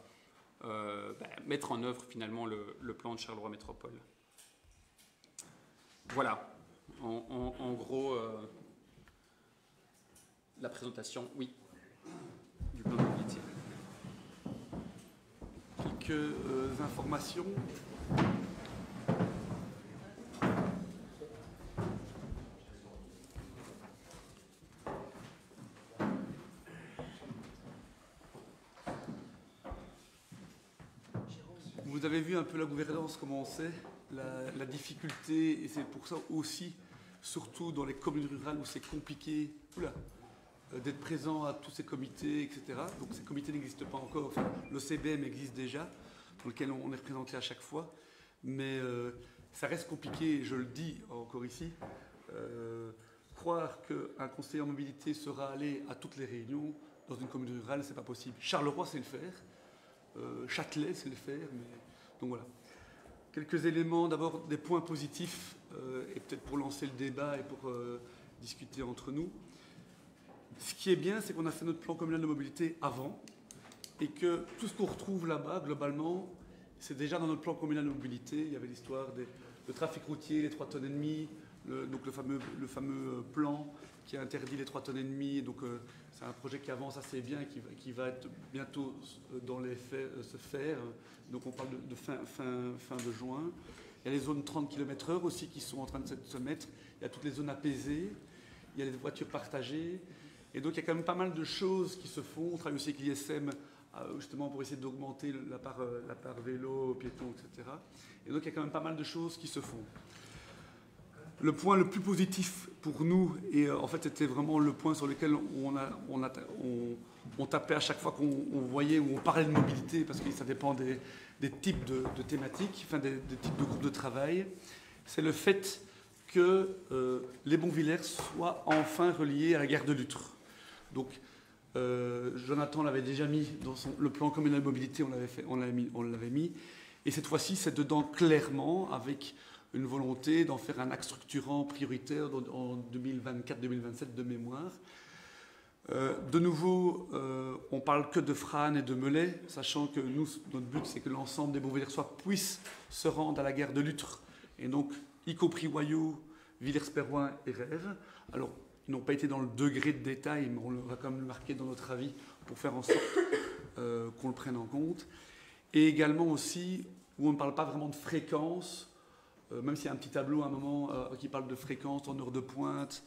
mettre en œuvre finalement le plan de Charleroi Métropole. Voilà, en gros, la présentation, oui, du plan de mobilité. Quelques informations. Vous avez vu un peu la gouvernance, comment on sait, la difficulté, et c'est pour ça aussi, surtout dans les communes rurales où c'est compliqué d'être présent à tous ces comités, etc. Donc ces comités n'existent pas encore. Enfin, l'OCBM existe déjà, dans lequel on est représenté à chaque fois, mais ça reste compliqué, je le dis encore ici. Croire qu'un conseiller en mobilité sera allé à toutes les réunions dans une commune rurale, c'est pas possible. Charleroi sait le faire, Châtelet sait le faire, mais... donc voilà. Quelques éléments, d'abord des points positifs, et peut-être pour lancer le débat et pour discuter entre nous. Ce qui est bien, c'est qu'on a fait notre plan communal de mobilité avant, et que tout ce qu'on retrouve là-bas, globalement, c'est déjà dans notre plan communal de mobilité. Il y avait l'histoire du trafic routier, les 3,5 tonnes, donc le fameux plan qui a interdit les 3,5 tonnes. Donc c'est un projet qui avance assez bien, qui va être bientôt dans les faits se faire. Donc on parle de fin de juin. Il y a les zones 30 km/h aussi qui sont en train de se mettre. Il y a toutes les zones apaisées. Il y a les voitures partagées. Et donc il y a quand même pas mal de choses qui se font. On travaille aussi avec l'ISM justement pour essayer d'augmenter la part vélo, piéton, etc. Et donc il y a quand même pas mal de choses qui se font. Le point le plus positif pour nous, et en fait c'était vraiment le point sur lequel on tapait à chaque fois qu'on voyait ou on parlait de mobilité, parce que ça dépend des types de thématiques, enfin des types de groupes de travail, c'est le fait que les Bonvillers soient enfin reliés à la gare de Luttre. Donc Jonathan l'avait déjà mis dans le plan communal de mobilité, on l'avait mis, et cette fois-ci c'est dedans clairement avec une volonté d'en faire un axe structurant prioritaire en 2024-2027 de mémoire. De nouveau, on parle que de Frasnes et de Melay, sachant que nous, notre but, c'est que l'ensemble des Beauvillersois puissent se rendre à la gare de Lutre, et donc, y compris Wayaux, Villers-Perouin et Rèves. Alors, ils n'ont pas été dans le degré de détail, mais on va quand même le marquer dans notre avis pour faire en sorte qu'on le prenne en compte. Et également aussi, où on ne parle pas vraiment de fréquence, même s'il y a un petit tableau à un moment qui parle de fréquence en heure de pointe,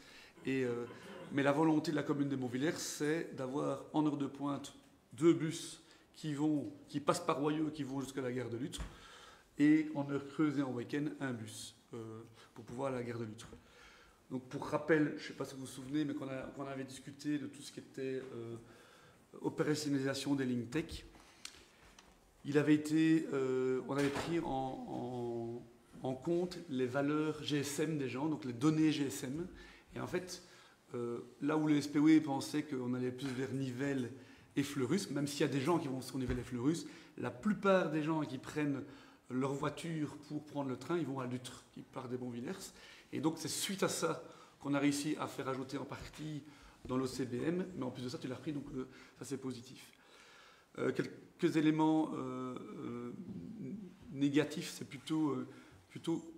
mais la volonté de la commune des Beauvillers, c'est d'avoir en heure de pointe 2 bus qui passent par Wayaux et qui vont jusqu'à la gare de Lutre, et en heure creuse et en week-end, un bus pour pouvoir aller à la gare de Lutre. Donc pour rappel, je ne sais pas si vous vous souvenez, mais qu'on avait discuté de tout ce qui était opérationnalisation des lignes tech, on avait pris en compte les valeurs GSM des gens, donc les données GSM, et en fait, là où le SPW pensait qu'on allait plus vers Nivelles et Fleurus, même s'il y a des gens qui vont sur Nivelles et Fleurus, la plupart des gens qui prennent leur voiture pour prendre le train, ils vont à Lutre, qui part des Beauvillers. Et donc c'est suite à ça qu'on a réussi à faire ajouter en partie dans l'OCBM, mais en plus de ça, tu l'as repris, donc ça c'est positif. Quelques éléments négatifs, c'est plutôt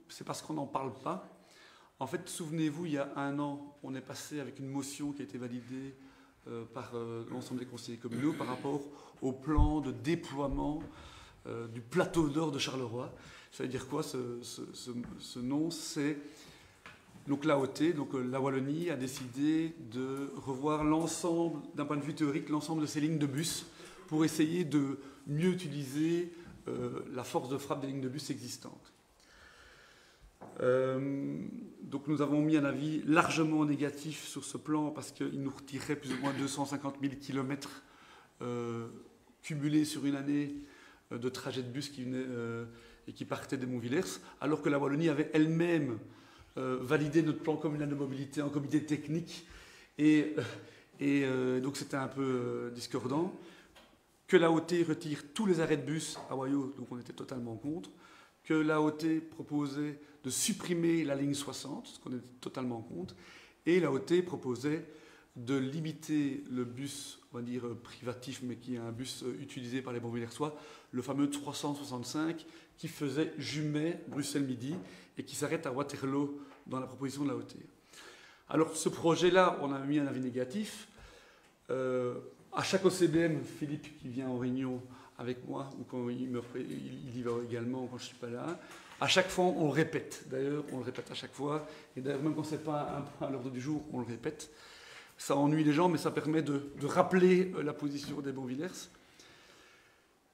c'est parce qu'on n'en parle pas. En fait, souvenez-vous, il y a 1 an, on est passé avec une motion qui a été validée par l'ensemble des conseillers communaux par rapport au plan de déploiement du plateau nord de Charleroi. Ça veut dire quoi ce nom? C'est donc l'AOT, donc la Wallonie a décidé de revoir l'ensemble, d'un point de vue théorique, l'ensemble de ces lignes de bus pour essayer de mieux utiliser la force de frappe des lignes de bus existantes. Donc nous avons mis un avis largement négatif sur ce plan parce qu'il nous retirerait plus ou moins 250 000 km cumulés sur une année de trajets de bus qui venaient et qui partaient des Beauvillers, alors que la Wallonie avait elle-même validé notre plan communal de mobilité en comité technique et donc c'était un peu discordant. Que l'AOT retire tous les arrêts de bus à Wayaux, donc on était totalement contre. Que l'AOT proposait de supprimer la ligne 60, ce qu'on est totalement contre, et l'AOT proposait de limiter le bus, on va dire privatif, mais qui est un bus utilisé par les Beauvillersois, le fameux 365, qui faisait Jumet, Bruxelles-Midi, et qui s'arrête à Waterloo dans la proposition de l'AOT. Alors ce projet-là, on a mis un avis négatif. À chaque OCBM, Philippe, qui vient en réunion avec moi, ou quand il y va également quand je ne suis pas là, à chaque fois, on le répète. D'ailleurs, on le répète à chaque fois. Et d'ailleurs, même quand ce n'est pas un point à l'ordre du jour, on le répète. Ça ennuie les gens, mais ça permet de rappeler la position des Beauvillers.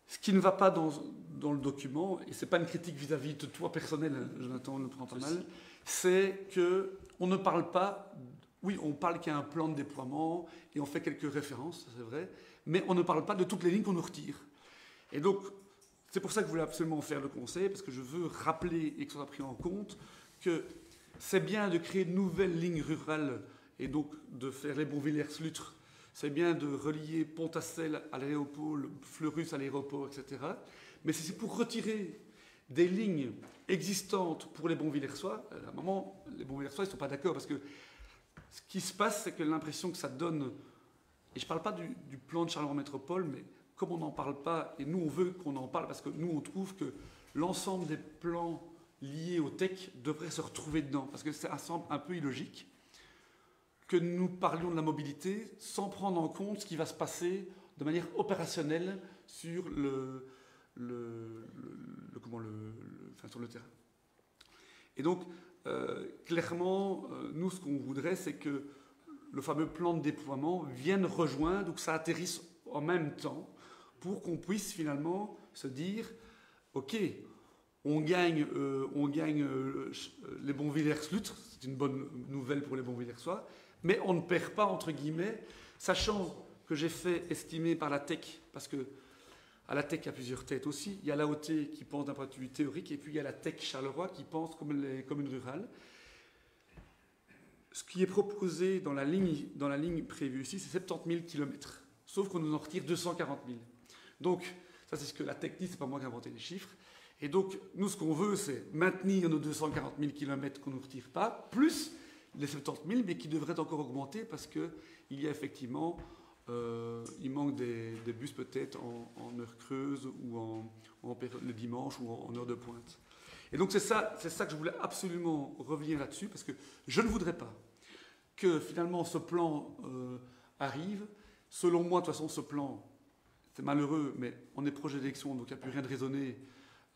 Ce qui ne va pas dans le document, et ce n'est pas une critique vis-à-vis de toi personnel, Jonathan, on le prend pas mal, c'est qu'on ne parle pas... Oui, on parle qu'il y a un plan de déploiement, et on fait quelques références, c'est vrai, mais on ne parle pas de toutes les lignes qu'on nous retire. Et donc, c'est pour ça que je voulais absolument faire le conseil, parce que je veux rappeler et que ça soit pris en compte que c'est bien de créer de nouvelles lignes rurales et donc de faire les Beauvillers-Lutre. C'est bien de relier Pont-à-Celle à l'aéroport, Fleurus à l'aéroport, etc. Mais c'est pour retirer des lignes existantes pour les Beauvillersois. À un moment, les Beauvillersois ne sont pas d'accord parce que ce qui se passe, c'est que l'impression que ça donne, et je ne parle pas du plan de Charleroi Métropole, mais comme on n'en parle pas, et nous on veut qu'on en parle, parce que nous on trouve que l'ensemble des plans liés au tech devraient se retrouver dedans, parce que ça semble un peu illogique que nous parlions de la mobilité sans prendre en compte ce qui va se passer de manière opérationnelle sur sur le terrain. Et donc, clairement, nous, ce qu'on voudrait, c'est que le fameux plan de déploiement vienne rejoindre, ou que ça atterrisse en même temps, pour qu'on puisse finalement se dire, OK, on gagne les Beauvillers-Lutre, c'est une bonne nouvelle pour les Beauvillersois, mais on ne perd pas, entre guillemets, sachant que j'ai fait estimer par la tech, parce que à la tech, il y a plusieurs têtes aussi. Il y a l'AOT qui pense d'un point de vue théorique, et puis il y a la tech Charleroi qui pense comme les communes rurales. Ce qui est proposé dans la ligne prévue ici, c'est 70 000 km, sauf qu'on nous en retire 240 000. Donc, ça c'est ce que la tech dit, c'est pas moi qui ai inventé les chiffres. Et donc, nous, ce qu'on veut, c'est maintenir nos 240 000 km qu'on ne nous retire pas, plus les 70 000, mais qui devraient encore augmenter parce qu'il y a effectivement, il manque des bus peut-être en heure creuse ou le dimanche ou en heure de pointe. Et donc c'est ça que je voulais absolument revenir là-dessus, parce que je ne voudrais pas que finalement ce plan arrive. Selon moi, de toute façon, ce plan, c'est malheureux, mais on est projet d'élection, donc il n'y a plus rien de raisonné,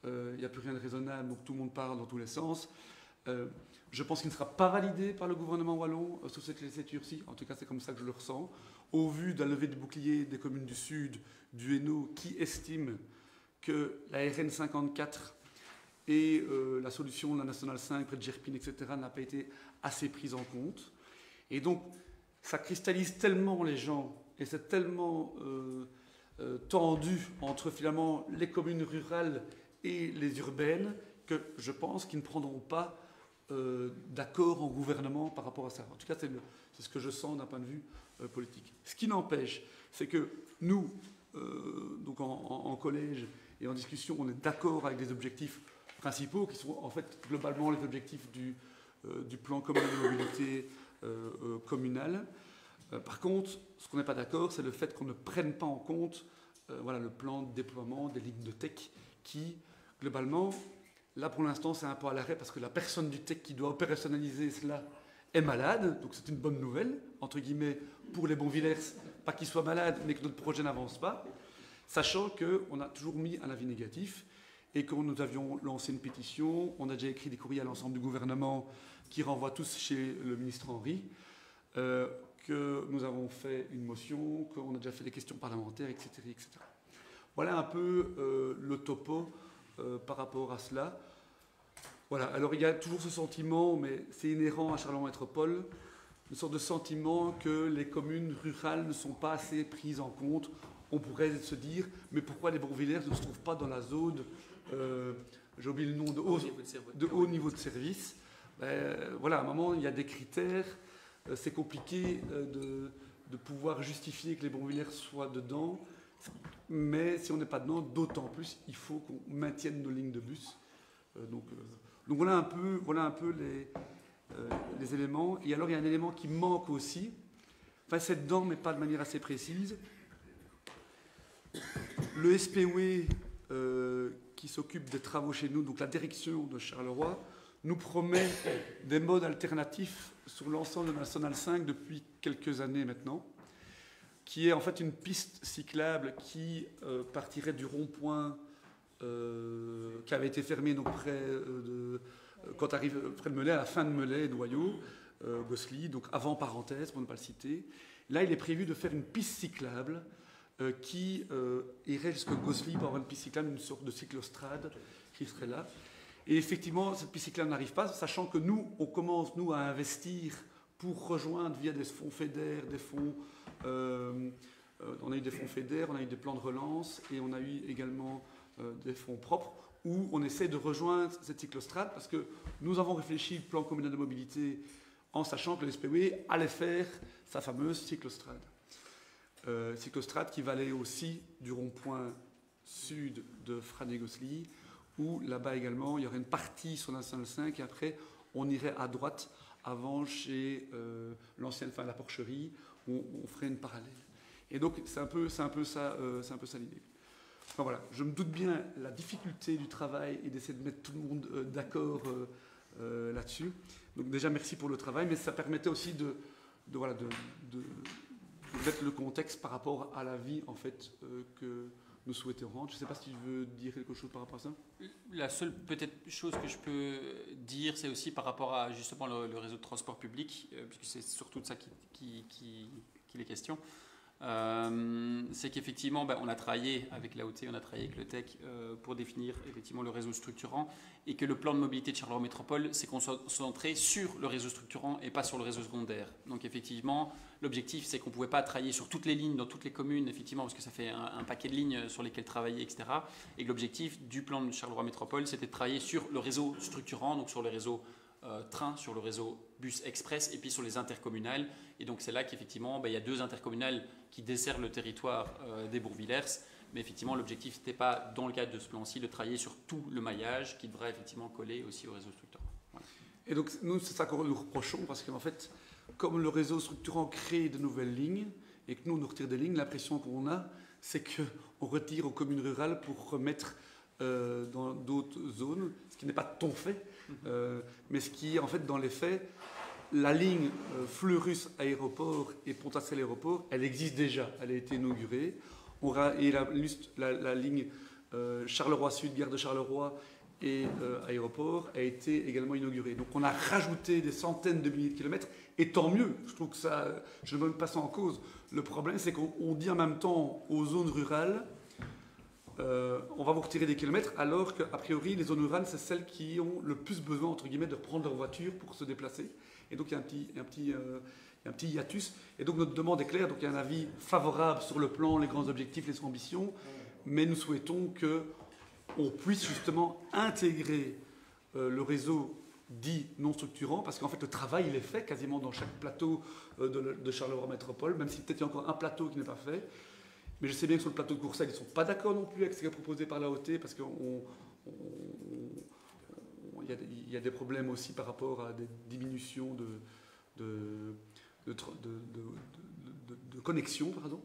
il n'y a plus rien de raisonnable, donc tout le monde parle dans tous les sens. Je pense qu'il ne sera pas validé par le gouvernement wallon sous cette législature-ci. En tout cas, c'est comme ça que je le ressens. Au vu de la levée du bouclier des communes du Sud, du Hainaut, qui estime que la RN 54 et la solution de la Nationale 5 près de Gerpine, etc., n'a pas été assez prise en compte. Et donc, ça cristallise tellement les gens, et c'est tellement tendu entre finalement les communes rurales et les urbaines, que je pense qu'ils ne prendront pas d'accord en gouvernement par rapport à ça. En tout cas, c'est ce que je sens d'un point de vue politique. Ce qui n'empêche, c'est que nous, donc en collège et en discussion, on est d'accord avec les objectifs principaux, qui sont en fait globalement les objectifs du plan commun de mobilité communale. Par contre, ce qu'on n'est pas d'accord, c'est le fait qu'on ne prenne pas en compte le plan de déploiement des lignes de tech qui, globalement, là pour l'instant c'est un peu à l'arrêt parce que la personne du tech qui doit opérationnaliser cela est malade, donc c'est une bonne nouvelle, entre guillemets, pour les Bonvillers, pas qu'ils soient malades, mais que notre projet n'avance pas, sachant qu'on a toujours mis un avis négatif et que nous avions lancé une pétition, on a déjà écrit des courriers à l'ensemble du gouvernement qui renvoient tous chez le ministre Henry, que nous avons fait une motion, qu'on a déjà fait des questions parlementaires, etc. etc. Voilà un peu le topo par rapport à cela. Voilà, alors il y a toujours ce sentiment, mais c'est inhérent à Charleroi Métropole, une sorte de sentiment que les communes rurales ne sont pas assez prises en compte. On pourrait se dire, mais pourquoi les Bonvillers ne se trouvent pas dans la zone, j'ai oublié le nom, de haut niveau de service. Voilà, à un moment, il y a des critères, c'est compliqué de pouvoir justifier que les Bonvillers soient dedans, mais si on n'est pas dedans, d'autant plus, il faut qu'on maintienne nos lignes de bus. Donc voilà un peu les éléments. Et alors il y a un élément qui manque aussi, enfin c'est dedans mais pas de manière assez précise. Le SPW qui s'occupe des travaux chez nous, donc la direction de Charleroi, nous promet des modes alternatifs sur l'ensemble de la Nationale 5 depuis quelques années maintenant, qui est en fait une piste cyclable qui partirait du rond-point qui avait été fermé donc quand tu arrives près de Melay, à la fin de Melay et Noyau, Gosselies, donc avant parenthèse pour ne pas le citer. Là, il est prévu de faire une piste cyclable qui irait jusqu'à Gosselies pour avoir une piste cyclable, une sorte de cyclostrade qui serait là. Et effectivement, cette piste cyclable n'arrive pas, sachant que nous, on commence nous à investir pour rejoindre via des fonds FEDER, des fonds. On a eu des fonds FEDER, on a eu des plans de relance et on a eu également des fonds propres où on essaie de rejoindre cette cyclostrade parce que nous avons réfléchi le plan communal de mobilité en sachant que le SPW allait faire sa fameuse cyclostrade. Cyclostrade qui va aller aussi du rond-point sud de Frane-Gosselies où là-bas également il y aurait une partie sur la Nationale 5 et après on irait à droite avant chez l'ancienne fin de la porcherie où on ferait une parallèle. Et donc c'est un peu ça l'idée. Enfin, voilà, je me doute bien la difficulté du travail et d'essayer de mettre tout le monde d'accord là-dessus. Donc déjà merci pour le travail, mais ça permettait aussi de mettre le contexte par rapport à la vie en fait que nous souhaitons rendre. Je ne sais pas si tu veux dire quelque chose par rapport à ça. La seule peut-être chose que je peux dire, c'est aussi par rapport à justement le réseau de transport public, puisque c'est surtout de ça qu'il est question. C'est qu'effectivement, on a travaillé avec l'AOT, on a travaillé avec le TEC pour définir effectivement le réseau structurant et que le plan de mobilité de Charleroi Métropole s'est concentré sur le réseau structurant et pas sur le réseau secondaire. Donc effectivement, l'objectif c'est qu'on ne pouvait pas travailler sur toutes les lignes dans toutes les communes, effectivement, parce que ça fait un paquet de lignes sur lesquelles travailler, etc. Et que l'objectif du plan de Charleroi Métropole, c'était de travailler sur le réseau structurant, donc sur le réseau train, sur le réseau bus express et puis sur les intercommunales. Et donc c'est là qu'effectivement il y a 2 intercommunales qui desservent le territoire des Bourvillers, mais effectivement l'objectif n'était pas dans le cadre de ce plan-ci de travailler sur tout le maillage qui devrait effectivement coller aussi au réseau structurant. Voilà. Et donc, nous, c'est ça qu'on nous reprochons, parce qu'en fait, comme le réseau structurant crée de nouvelles lignes, et que nous, on nous retire des lignes, l'impression qu'on a, c'est qu'on retire aux communes rurales pour remettre dans d'autres zones, ce qui n'est pas ton fait, mais ce qui est en fait dans les faits, la ligne Fleurus aéroport et Pontassel aéroport, elle existe déjà, elle a été inaugurée. Et la ligne Charleroi Sud, gare de Charleroi et aéroport a été également inaugurée. Donc on a rajouté des centaines de milliers de kilomètres, et tant mieux, je trouve que ça, je ne veux même pas ça en cause. Le problème, c'est qu'on dit en même temps aux zones rurales, on va vous retirer des kilomètres, alors qu'a priori, les zones rurales, c'est celles qui ont le plus besoin, entre guillemets, de reprendre leur voiture pour se déplacer. Et donc, il y a un petit hiatus. Et donc, notre demande est claire. Donc, il y a un avis favorable sur le plan, les grands objectifs, les ambitions. Mais nous souhaitons qu'on puisse justement intégrer le réseau dit non structurant, parce qu'en fait, le travail, il est fait quasiment dans chaque plateau de Charleroi Métropole, même si peut-être il y a encore un plateau qui n'est pas fait. Mais je sais bien que sur le plateau de Courcelles, ils ne sont pas d'accord non plus avec ce qui est proposé par l'AOT, parce qu'il y a des problèmes aussi par rapport à des diminutions de connexion. Pardon.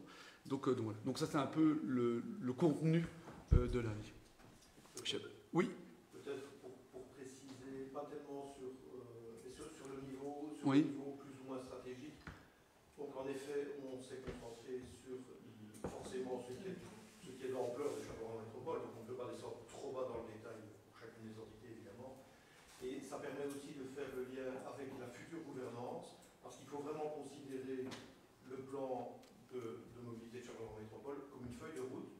Donc voilà. Donc ça, c'est un peu le contenu de l'avis. Oui. Peut-être pour préciser, pas tellement sur le niveau, Oui. Le niveau plus ou moins stratégique. Donc en effet, on s'est concentré sur forcément ce qui est de l'ampleur de Charleroi Métropole, donc on ne peut pas descendre trop bas dans le détail pour chacune des entités évidemment. Et ça permet aussi de faire le lien avec la future gouvernance, parce qu'il faut vraiment considérer le plan de mobilité de Charleroi Métropole comme une feuille de route.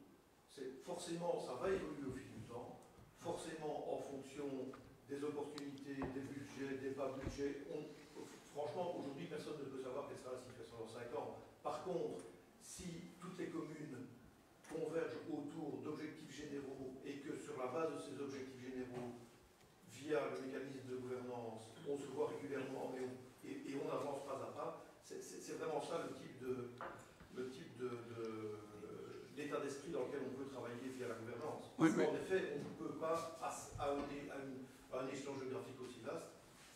Forcément, ça va évoluer au fil du temps, forcément en fonction des opportunités, des budgets, des pas budgets. Franchement, aujourd'hui, personne ne peut savoir quelle sera la situation dans 5 ans. Par contre, si toutes les communes convergent autour d'objectifs généraux et que sur la base de ces objectifs généraux, via le mécanisme de gouvernance, on se voit régulièrement et on avance pas à pas, c'est vraiment ça le type d'état d'esprit dans lequel on peut travailler via la gouvernance. Oui, en effet, on ne peut pas, à un échelon géographique aussi vaste,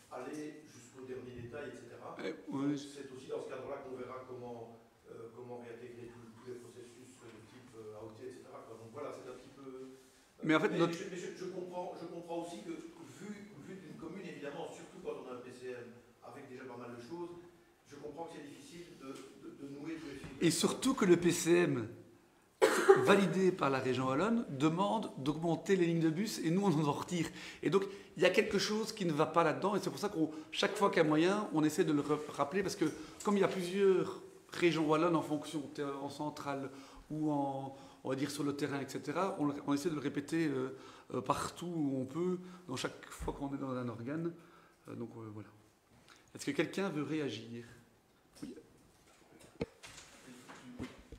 aller jusqu'au dernier détail, etc. Oui. C'est aussi dans ce cadre-là qu'on verra comment réintégrer tous les processus type AOT, etc. Donc voilà, c'est un petit peu... Mais en fait, je comprends aussi que, vu d'une commune, évidemment, surtout quand on a un PCM avec déjà pas mal de choses, je comprends que c'est difficile de nouer tous les fils. Et surtout que le PCM, validé par la région wallonne, demande d'augmenter les lignes de bus et nous, on en retire. Et donc, il y a quelque chose qui ne va pas là-dedans et c'est pour ça que chaque fois qu'il y a moyen, on essaie de le rappeler parce que comme il y a plusieurs régions wallonnes en fonction, en centrale ou on va dire sur le terrain, etc., on essaie de le répéter partout où on peut, dans chaque fois qu'on est dans un organe. Donc voilà. Est-ce que quelqu'un veut réagir ? Oui.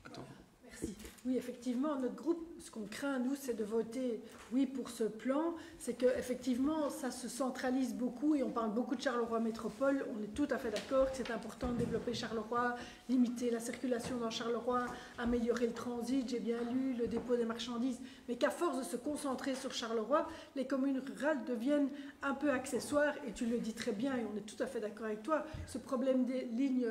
Attends. Merci. Oui, effectivement, notre groupe, ce qu'on craint, nous, c'est de voter oui pour ce plan. C'est qu'effectivement, ça se centralise beaucoup et on parle beaucoup de Charleroi Métropole. On est tout à fait d'accord que c'est important de développer Charleroi, limiter la circulation dans Charleroi, améliorer le transit, j'ai bien lu, le dépôt des marchandises. Mais qu'à force de se concentrer sur Charleroi, les communes rurales deviennent un peu accessoires. Et tu le dis très bien et on est tout à fait d'accord avec toi. Ce problème des lignes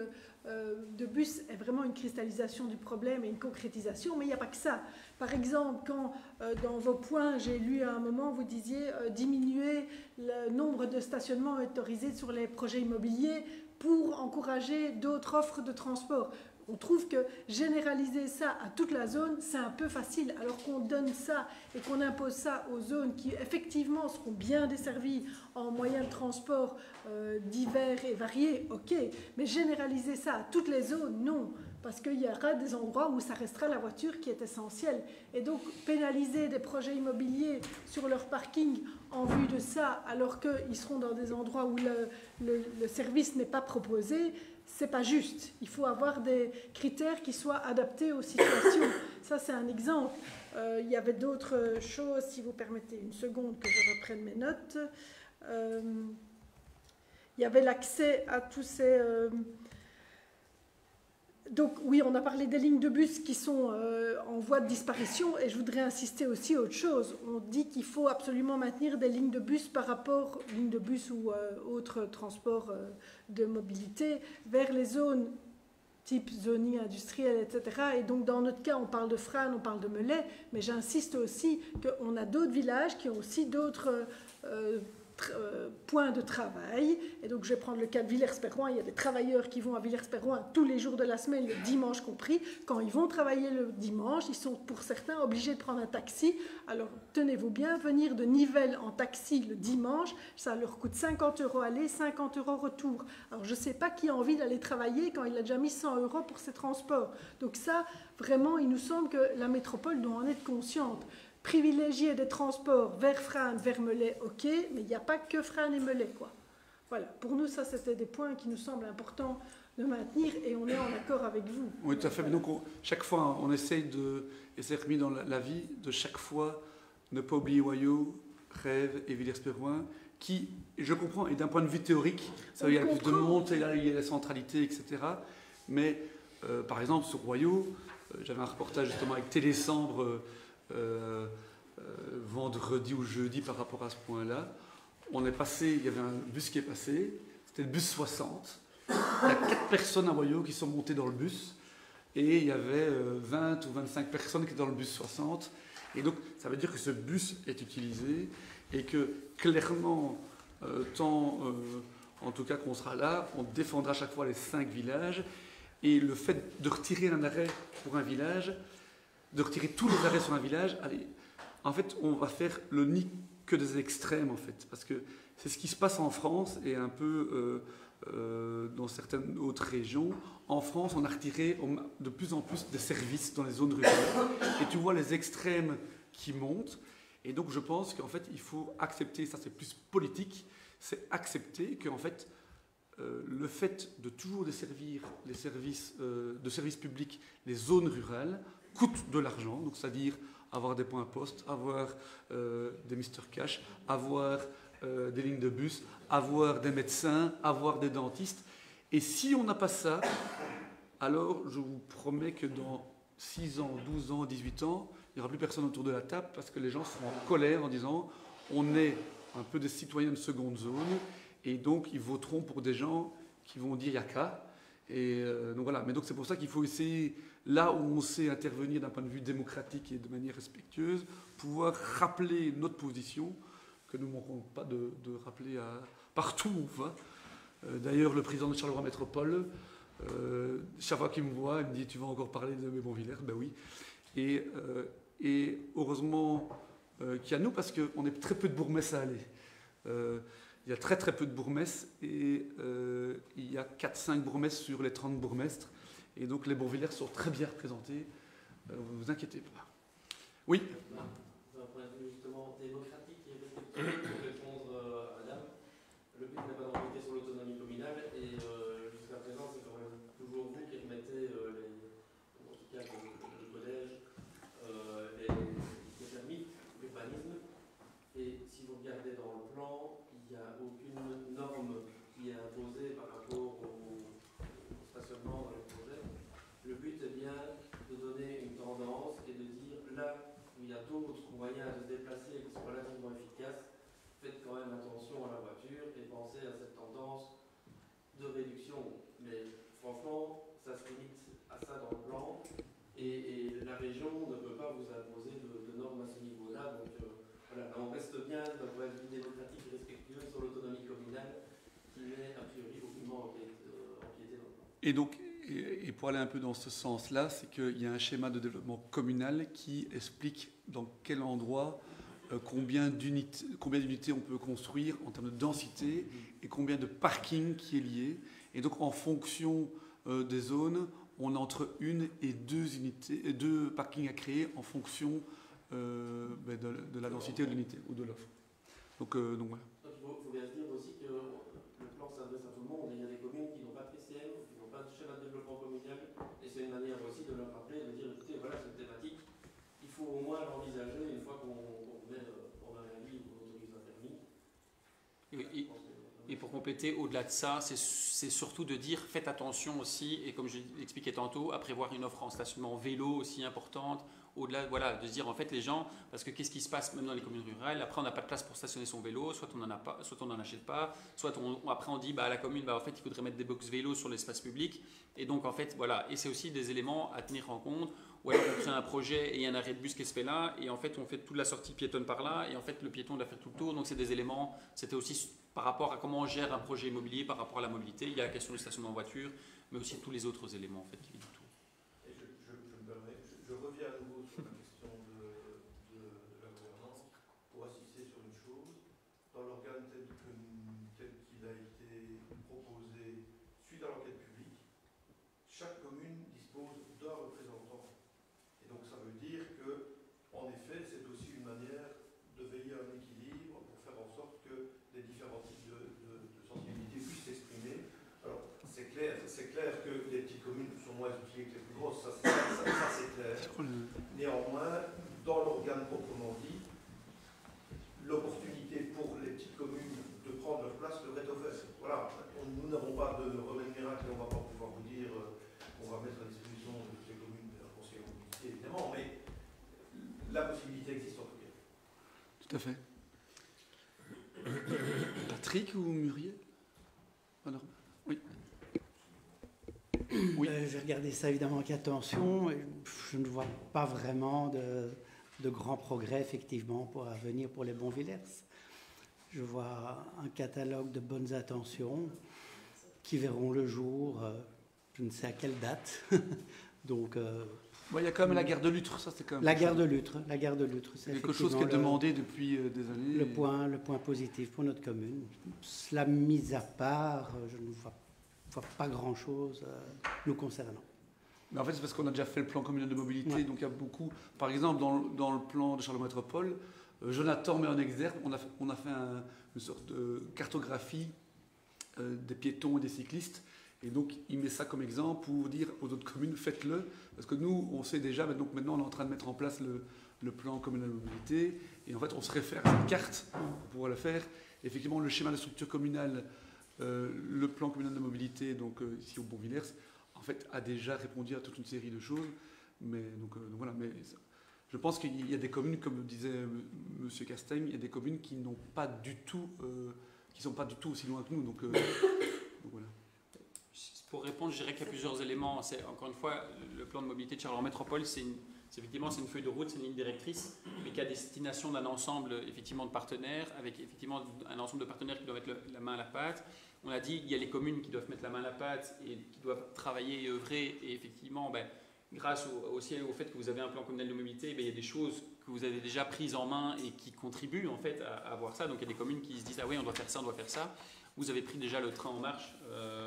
de bus est vraiment une cristallisation du problème et une concrétisation, mais il n'y a pas que ça. Par exemple, quand dans vos points, j'ai lu à un moment, vous disiez diminuer le nombre de stationnements autorisés sur les projets immobiliers pour encourager d'autres offres de transport. On trouve que généraliser ça à toute la zone, c'est un peu facile, alors qu'on donne ça et qu'on impose ça aux zones qui, effectivement, seront bien desservies en moyens de transport divers et variés, ok, mais généraliser ça à toutes les zones, non, parce qu'il y aura des endroits où ça restera la voiture qui est essentielle. Et donc, pénaliser des projets immobiliers sur leur parking en vue de ça, alors qu'ils seront dans des endroits où le service n'est pas proposé, c'est pas juste. Il faut avoir des critères qui soient adaptés aux situations. Ça, c'est un exemple. Il y avait d'autres choses, si vous permettez une seconde que je reprenne mes notes. Il y avait l'accès à tous ces... Donc oui, on a parlé des lignes de bus qui sont en voie de disparition et je voudrais insister aussi à autre chose. On dit qu'il faut absolument maintenir des lignes de bus par rapport, lignes de bus ou autres transports de mobilité, vers les zones type zoning industriel, etc. Et donc dans notre cas, on parle de Frasnes, on parle de Melay, mais j'insiste aussi qu'on a d'autres villages qui ont aussi d'autres points de travail. Et donc je vais prendre le cas de Villers-Perrouin. Il y a des travailleurs qui vont à Villers-Perrouin tous les jours de la semaine, le dimanche compris. Quand ils vont travailler le dimanche, ils sont pour certains obligés de prendre un taxi. Alors tenez-vous bien, venir de Nivelles en taxi le dimanche, ça leur coûte 50 € aller, 50 € retour. Alors je ne sais pas qui a envie d'aller travailler quand il a déjà mis 100 € pour ses transports. Donc ça, vraiment, il nous semble que la métropole doit en être consciente. Privilégier des transports vers Frasnes, vers Melay, ok, mais il n'y a pas que Frasnes et Melay, quoi. Voilà, pour nous, ça, c'était des points qui nous semblent importants de maintenir et on est en accord avec vous. Oui, tout à fait. Voilà. Donc, chaque fois, on essaye de, et c'est remis dans la vie, de chaque fois ne pas oublier Wayaux, Rêves et Villers-Perrouin, qui, je comprends, et d'un point de vue théorique, ça veut dire qu'il y a plus de monde, il y a la centralité, etc. Mais, par exemple, sur Wayaux, j'avais un reportage justement avec Télésambre vendredi ou jeudi par rapport à ce point-là. On est passé, il y avait un bus qui est passé, c'était le bus 60. Il y a 4 personnes à Wayaux qui sont montées dans le bus et il y avait 20 ou 25 personnes qui étaient dans le bus 60. Et donc, ça veut dire que ce bus est utilisé et que clairement, en tout cas qu'on sera là, on défendra à chaque fois les 5 villages. Et le fait de retirer un arrêt pour un village, de retirer tous les arrêts sur un village, allez, en fait, on va faire le nid que des extrêmes, en fait. Parce que c'est ce qui se passe en France et un peu dans certaines autres régions. En France, on a retiré de plus en plus des services dans les zones rurales. Et tu vois les extrêmes qui montent. Et donc, je pense qu'en fait, il faut accepter, ça c'est plus politique, c'est accepter qu'en fait, le fait de toujours desservir les services de services publics, les zones rurales, coûte de l'argent. Donc, c'est-à-dire avoir des points poste, avoir des Mr Cash, avoir des lignes de bus, avoir des médecins, avoir des dentistes. Et si on n'a pas ça, alors je vous promets que dans 6 ans, 12 ans, 18 ans, il n'y aura plus personne autour de la table parce que les gens seront en colère en disant on est un peu des citoyens de seconde zone et donc ils voteront pour des gens qui vont dire yaka. Et donc voilà. Mais donc c'est pour ça qu'il faut essayer, là où on sait intervenir d'un point de vue démocratique et de manière respectueuse, pouvoir rappeler notre position, que nous ne manquons pas de rappeler partout où on va. D'ailleurs, le président de Charleroi Métropole, chaque fois qu'il me voit, il me dit « Tu vas encore parler de Mébonvillers ?» Ben oui. Et heureusement qu'il y a nous, parce qu'on est très peu de bourgmestres à aller. Il y a très très peu de bourgmestres et il y a 4-5 bourgmestres sur les 30 bourgmestres. Et donc les Bourgvillers sont très bien représentés. Ne vous inquiétez pas. Oui. D'un point de vue justement démocratique et respectueux, pour répondre à madame, le but n'est pas d'enquêter sur l'autonomie communale et jusqu'à présent c'est quand même toujours vous qui remettez en tout cas le collège, les permis, l'urbanisme. Et si vous regardez dans le plan, il n'y a aucune norme qui est imposée par rapport au stationnement dans les projets. Le but est bien de donner une tendance et de dire là où il y a d'autres moyens de se déplacer qui sont relativement efficaces, faites quand même attention à la voiture et pensez à cette tendance de réduction. Mais franchement, ça se limite à ça dans le plan et la région ne peut pas vous imposer de normes à ce niveau-là. Donc voilà, on reste bien d'un point de vue démocratique et respectueux sur l'autonomie communale qui n'est a priori aucunement empiété dans le plan. Et donc, et pour aller un peu dans ce sens-là, c'est qu'il y a un schéma de développement communal qui explique dans quel endroit, combien d'unités on peut construire en termes de densité et combien de parking qui est lié. Et donc, en fonction des zones, on a entre 1 et 2 parkings à créer en fonction de la densité de l'unité ou de l'offre. Donc voilà. Il faut bien se dire aussi que le plan s'adresse à tout le monde. Il y a des communes qui n'ont pas de PCM, qui n'ont pas de schéma de développement communal, et c'est une manière aussi de leur rappeler, de dire écoutez, voilà, c'est une thématique, il faut au moins l'envisager une fois qu'on met un avis ou qu'on autorise un permis. Et pour compléter au-delà de ça, c'est surtout de dire faites attention aussi, et comme je l'expliquais tantôt, à prévoir une offre en stationnement vélo aussi importante, au-delà, voilà, de se dire en fait les gens, parce que qu'est-ce qui se passe même dans les communes rurales, après on n'a pas de place pour stationner son vélo, soit on n'en a pas, soit on n'en achète pas, soit après on dit à la commune, en fait il faudrait mettre des box vélo sur l'espace public, et donc en fait voilà, et c'est aussi des éléments à tenir en compte, ou alors on crée un projet et il y a un arrêt de bus qui se fait là, et en fait on fait toute la sortie piétonne par là, et en fait le piéton doit faire tout le tour, donc c'est des éléments, c'était aussi par rapport à comment on gère un projet immobilier, par rapport à la mobilité, il y a la question du stationnement en voiture, mais aussi tous les autres éléments en fait qui viennent autour. Et je me permets, je reviens à nouveau sur la question de la gouvernance pour insister sur une chose. Dans l'organe tel qu'il a été proposé suite à l'enquête publique, chaque commune dispose d'un représentant. Et donc ça veut dire que, en effet, c'est aussi une manière de veiller à un équilibre pour faire en sorte que les différents types de sensibilité puissent s'exprimer. Alors, c'est clair que les petites communes sont moins outillées que les plus grosses, ça c'est clair. Néanmoins, dans l'organe proprement dit, l'opportunité pour les petites communes de prendre leur place devrait être offerte. Voilà, nous n'avons pas de remède miracle et on ne va pas pouvoir vous dire qu'on va mettre à disposition de toutes les communes un conseiller en mobilité, évidemment, mais la possibilité existe en tout cas. Tout à fait. Patrick ou Muriel? Alors, oui. Oui. J'ai regardé ça évidemment avec attention. Et je ne vois pas vraiment de grands progrès effectivement pour venir pour les Bonvillers. Je vois un catalogue de bonnes intentions qui verront le jour, je ne sais à quelle date. Donc, il y a quand même la gare de Lutre, ça c'est quand même... La gare de Lutre, c'est quelque chose qui est demandé depuis des années. Le point positif pour notre commune. Cela mis à part, je ne vois pas grand-chose nous concernant. Mais en fait, c'est parce qu'on a déjà fait le plan communal de mobilité, donc il y a beaucoup... Par exemple, dans le plan de Charleroi Métropole, Jonathan met en exergue, on a fait une sorte de cartographie des piétons et des cyclistes, et donc il met ça comme exemple pour dire aux autres communes, faites-le, parce que nous, on sait déjà, donc maintenant on est en train de mettre en place le plan communal de mobilité, et en fait on se réfère à cette carte pour pouvoir le faire. Effectivement, le schéma de structure communale, le plan communal de mobilité, donc ici au Bonvillers, en fait a déjà répondu à toute une série de choses, mais donc voilà, mais je pense qu'il y a des communes, comme disait M. Castaing, il y a des communes qui n'ont pas du tout, qui sont pas du tout aussi loin que nous, donc voilà. Pour répondre, je dirais qu'il y a plusieurs éléments. C'est encore une fois le plan de mobilité de Charleroi Métropole, c'est effectivement c'est une feuille de route, c'est une ligne directrice, mais qui a destination d'un ensemble effectivement de partenaires, avec effectivement un ensemble de partenaires qui doivent mettre la main à la pâte. On a dit il y a les communes qui doivent mettre la main à la pâte et qui doivent travailler et œuvrer, et effectivement, grâce aussi au fait que vous avez un plan communal de mobilité, il y a des choses que vous avez déjà prises en main et qui contribuent en fait à avoir ça. Donc il y a des communes qui se disent ah oui, on doit faire ça, on doit faire ça. Vous avez pris déjà le train en marche,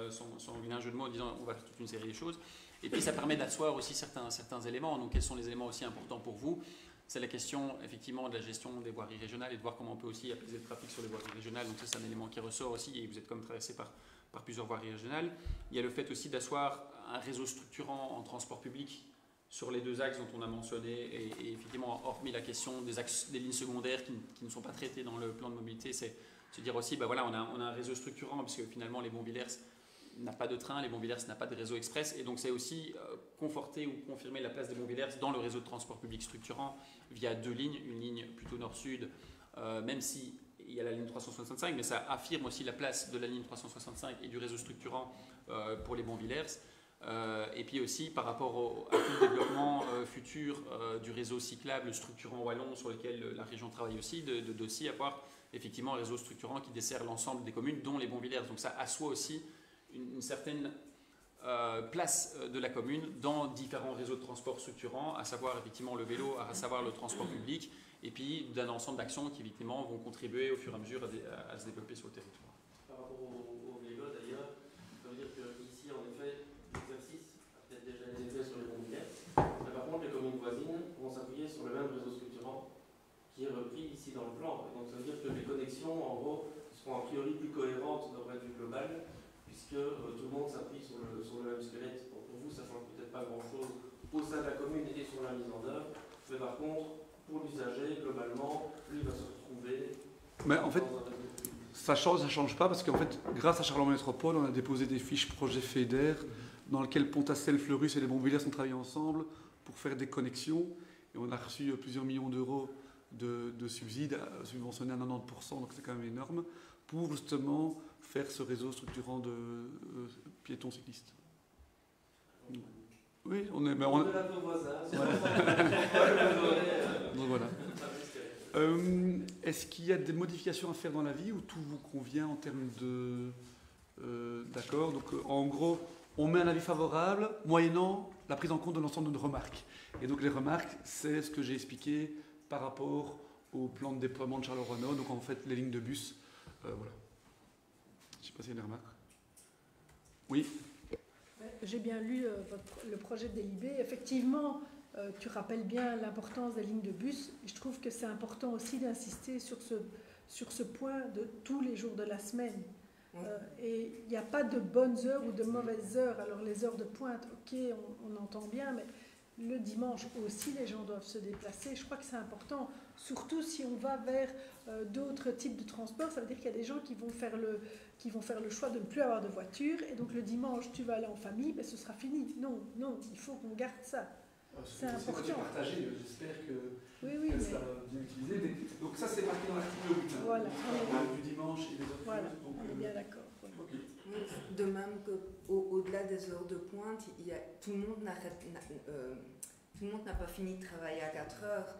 sans un jeu de mots, en disant on va faire toute une série de choses. Et puis ça permet d'asseoir aussi certains éléments. Donc quels sont les éléments aussi importants pour vous? C'est la question effectivement de la gestion des voiries régionales et de voir comment on peut aussi apaiser le trafic sur les voiries régionales. Donc ça c'est un élément qui ressort aussi, et vous êtes comme traversé par plusieurs voiries régionales. Il y a le fait aussi d'asseoir un réseau structurant en transport public sur les deux axes dont on a mentionné, et effectivement hormis la question des lignes secondaires qui ne sont pas traitées dans le plan de mobilité, c'est se dire aussi, on a un réseau structurant, puisque finalement les Bonvillers n'a pas de train, les Bonvillers n'a pas de réseau express, et donc c'est aussi conforter ou confirmer la place des Bonvillers dans le réseau de transport public structurant via deux lignes, une ligne plutôt nord-sud, même si il y a la ligne 365, mais ça affirme aussi la place de la ligne 365 et du réseau structurant pour les Bonvillers. Et puis aussi par rapport à tout le développement futur du réseau cyclable structurant wallon sur lequel la région travaille aussi, d'aussi avoir effectivement un réseau structurant qui dessert l'ensemble des communes, dont les Bonvillers. Donc ça assoit aussi une certaine place de la commune dans différents réseaux de transport structurants, à savoir effectivement le vélo, à savoir le transport public, et puis d'un ensemble d'actions qui effectivement vont contribuer au fur et à mesure à se développer sur le territoire. Par rapport au vélo d'ailleurs, ça veut dire qu'ici en effet, l'exercice a peut-être déjà été fait sur les Bonvillers, mais par contre les communes voisines vont s'appuyer sur le même réseau structurant qui est repris ici dans le plan. Et donc ça veut dire que les connexions, en gros, seront a priori plus cohérentes d'un point de vue global, puisque tout le monde s'appuie sur le même squelette. Donc pour vous, ça ne change peut-être pas grand-chose au sein de la commune et sur la mise en œuvre, mais par contre, pour l'usager, globalement, lui va se retrouver... Mais en fait, ça change pas, parce qu'en fait, grâce à Charleroi Métropole, on a déposé des fiches projet FEDER dans lesquelles Pontacelle, Fleurus et les Bonvillers ont travaillé ensemble pour faire des connexions. Et on a reçu plusieurs millions d'euros de subsides subventionnés à 90%, donc c'est quand même énorme, pour justement faire ce réseau structurant de piétons cyclistes. Oui, on est... De la voisin. Donc voilà. Est-ce qu'il y a des modifications à faire dans la vie ou tout vous convient en termes de... D'accord, donc en gros, on met un avis favorable moyennant la prise en compte de l'ensemble de nos remarques. Et donc les remarques, c'est ce que j'ai expliqué par rapport au plan de déploiement de Charleroi-Nord, donc en fait les lignes de bus. Voilà. Je ne sais pas s'il y a des remarques. Oui. J'ai bien lu le projet de délibé. Effectivement, tu rappelles bien l'importance des lignes de bus. Je trouve que c'est important aussi d'insister sur ce point de tous les jours de la semaine. Et il n'y a pas de bonnes heures ou de mauvaises heures. Alors les heures de pointe, ok, on entend bien, mais le dimanche aussi, les gens doivent se déplacer. Je crois que c'est important, surtout si on va vers d'autres types de transports. Ça veut dire qu'il y a des gens qui vont faire le choix de ne plus avoir de voiture. Et donc le dimanche, tu vas aller en famille, mais ce sera fini. Non, il faut qu'on garde ça. C'est important. C'est partagé, j'espère que oui, ça va bien utiliser. Donc ça, c'est marqué dans l'article 8. Voilà. Du dimanche et des autres. Voilà, donc, on est bien d'accord. Voilà. Okay. De même qu'au-delà des heures de pointe, tout le monde n'a pas fini de travailler à 4 heures.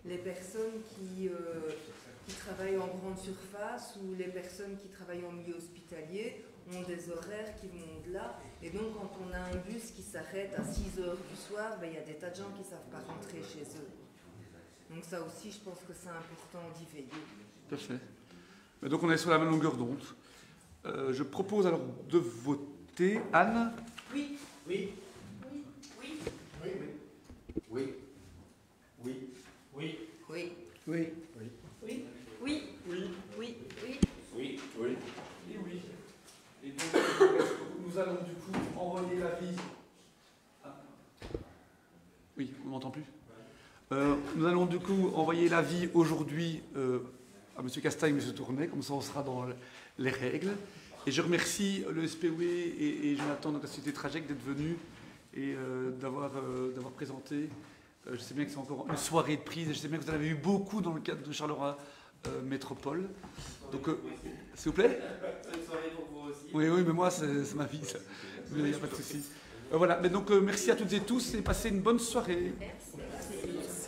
Les personnes qui travaillent en grande surface ou les personnes qui travaillent en milieu hospitalier ont des horaires qui vont au-delà. Et donc, quand on a un bus qui s'arrête à 6 heures du soir, il y a des tas de gens qui ne savent pas rentrer chez eux. Donc ça aussi, je pense que c'est important d'y veiller. Tout à fait. Mais donc, on est sur la même longueur d'onde. Je propose alors de voter. Anne ? Oui. Oui. Oui. Oui. Oui. Oui. Oui. Oui. Oui. Oui. Oui. Oui. Oui. Oui. Oui. Oui. Et oui. Et donc, nous allons du coup envoyer l'avis. Oui, on m'entend plus. Nous allons du coup envoyer l'avis aujourd'hui à M. Castagne et M. Tournet, comme ça on sera dans les règles. Et je remercie le SPW et Jonathan de la Société Traject d'être venus et d'avoir présenté. Je sais bien que c'est encore une soirée de prise et je sais bien que vous en avez eu beaucoup dans le cadre de Charleroi Métropole. Donc, s'il vous plaît. Une soirée pour vous aussi. Oui, mais moi, c'est ma vie, ça. Il n'y a pas de souci. Voilà, mais donc merci à toutes et tous et passez une bonne soirée. Merci.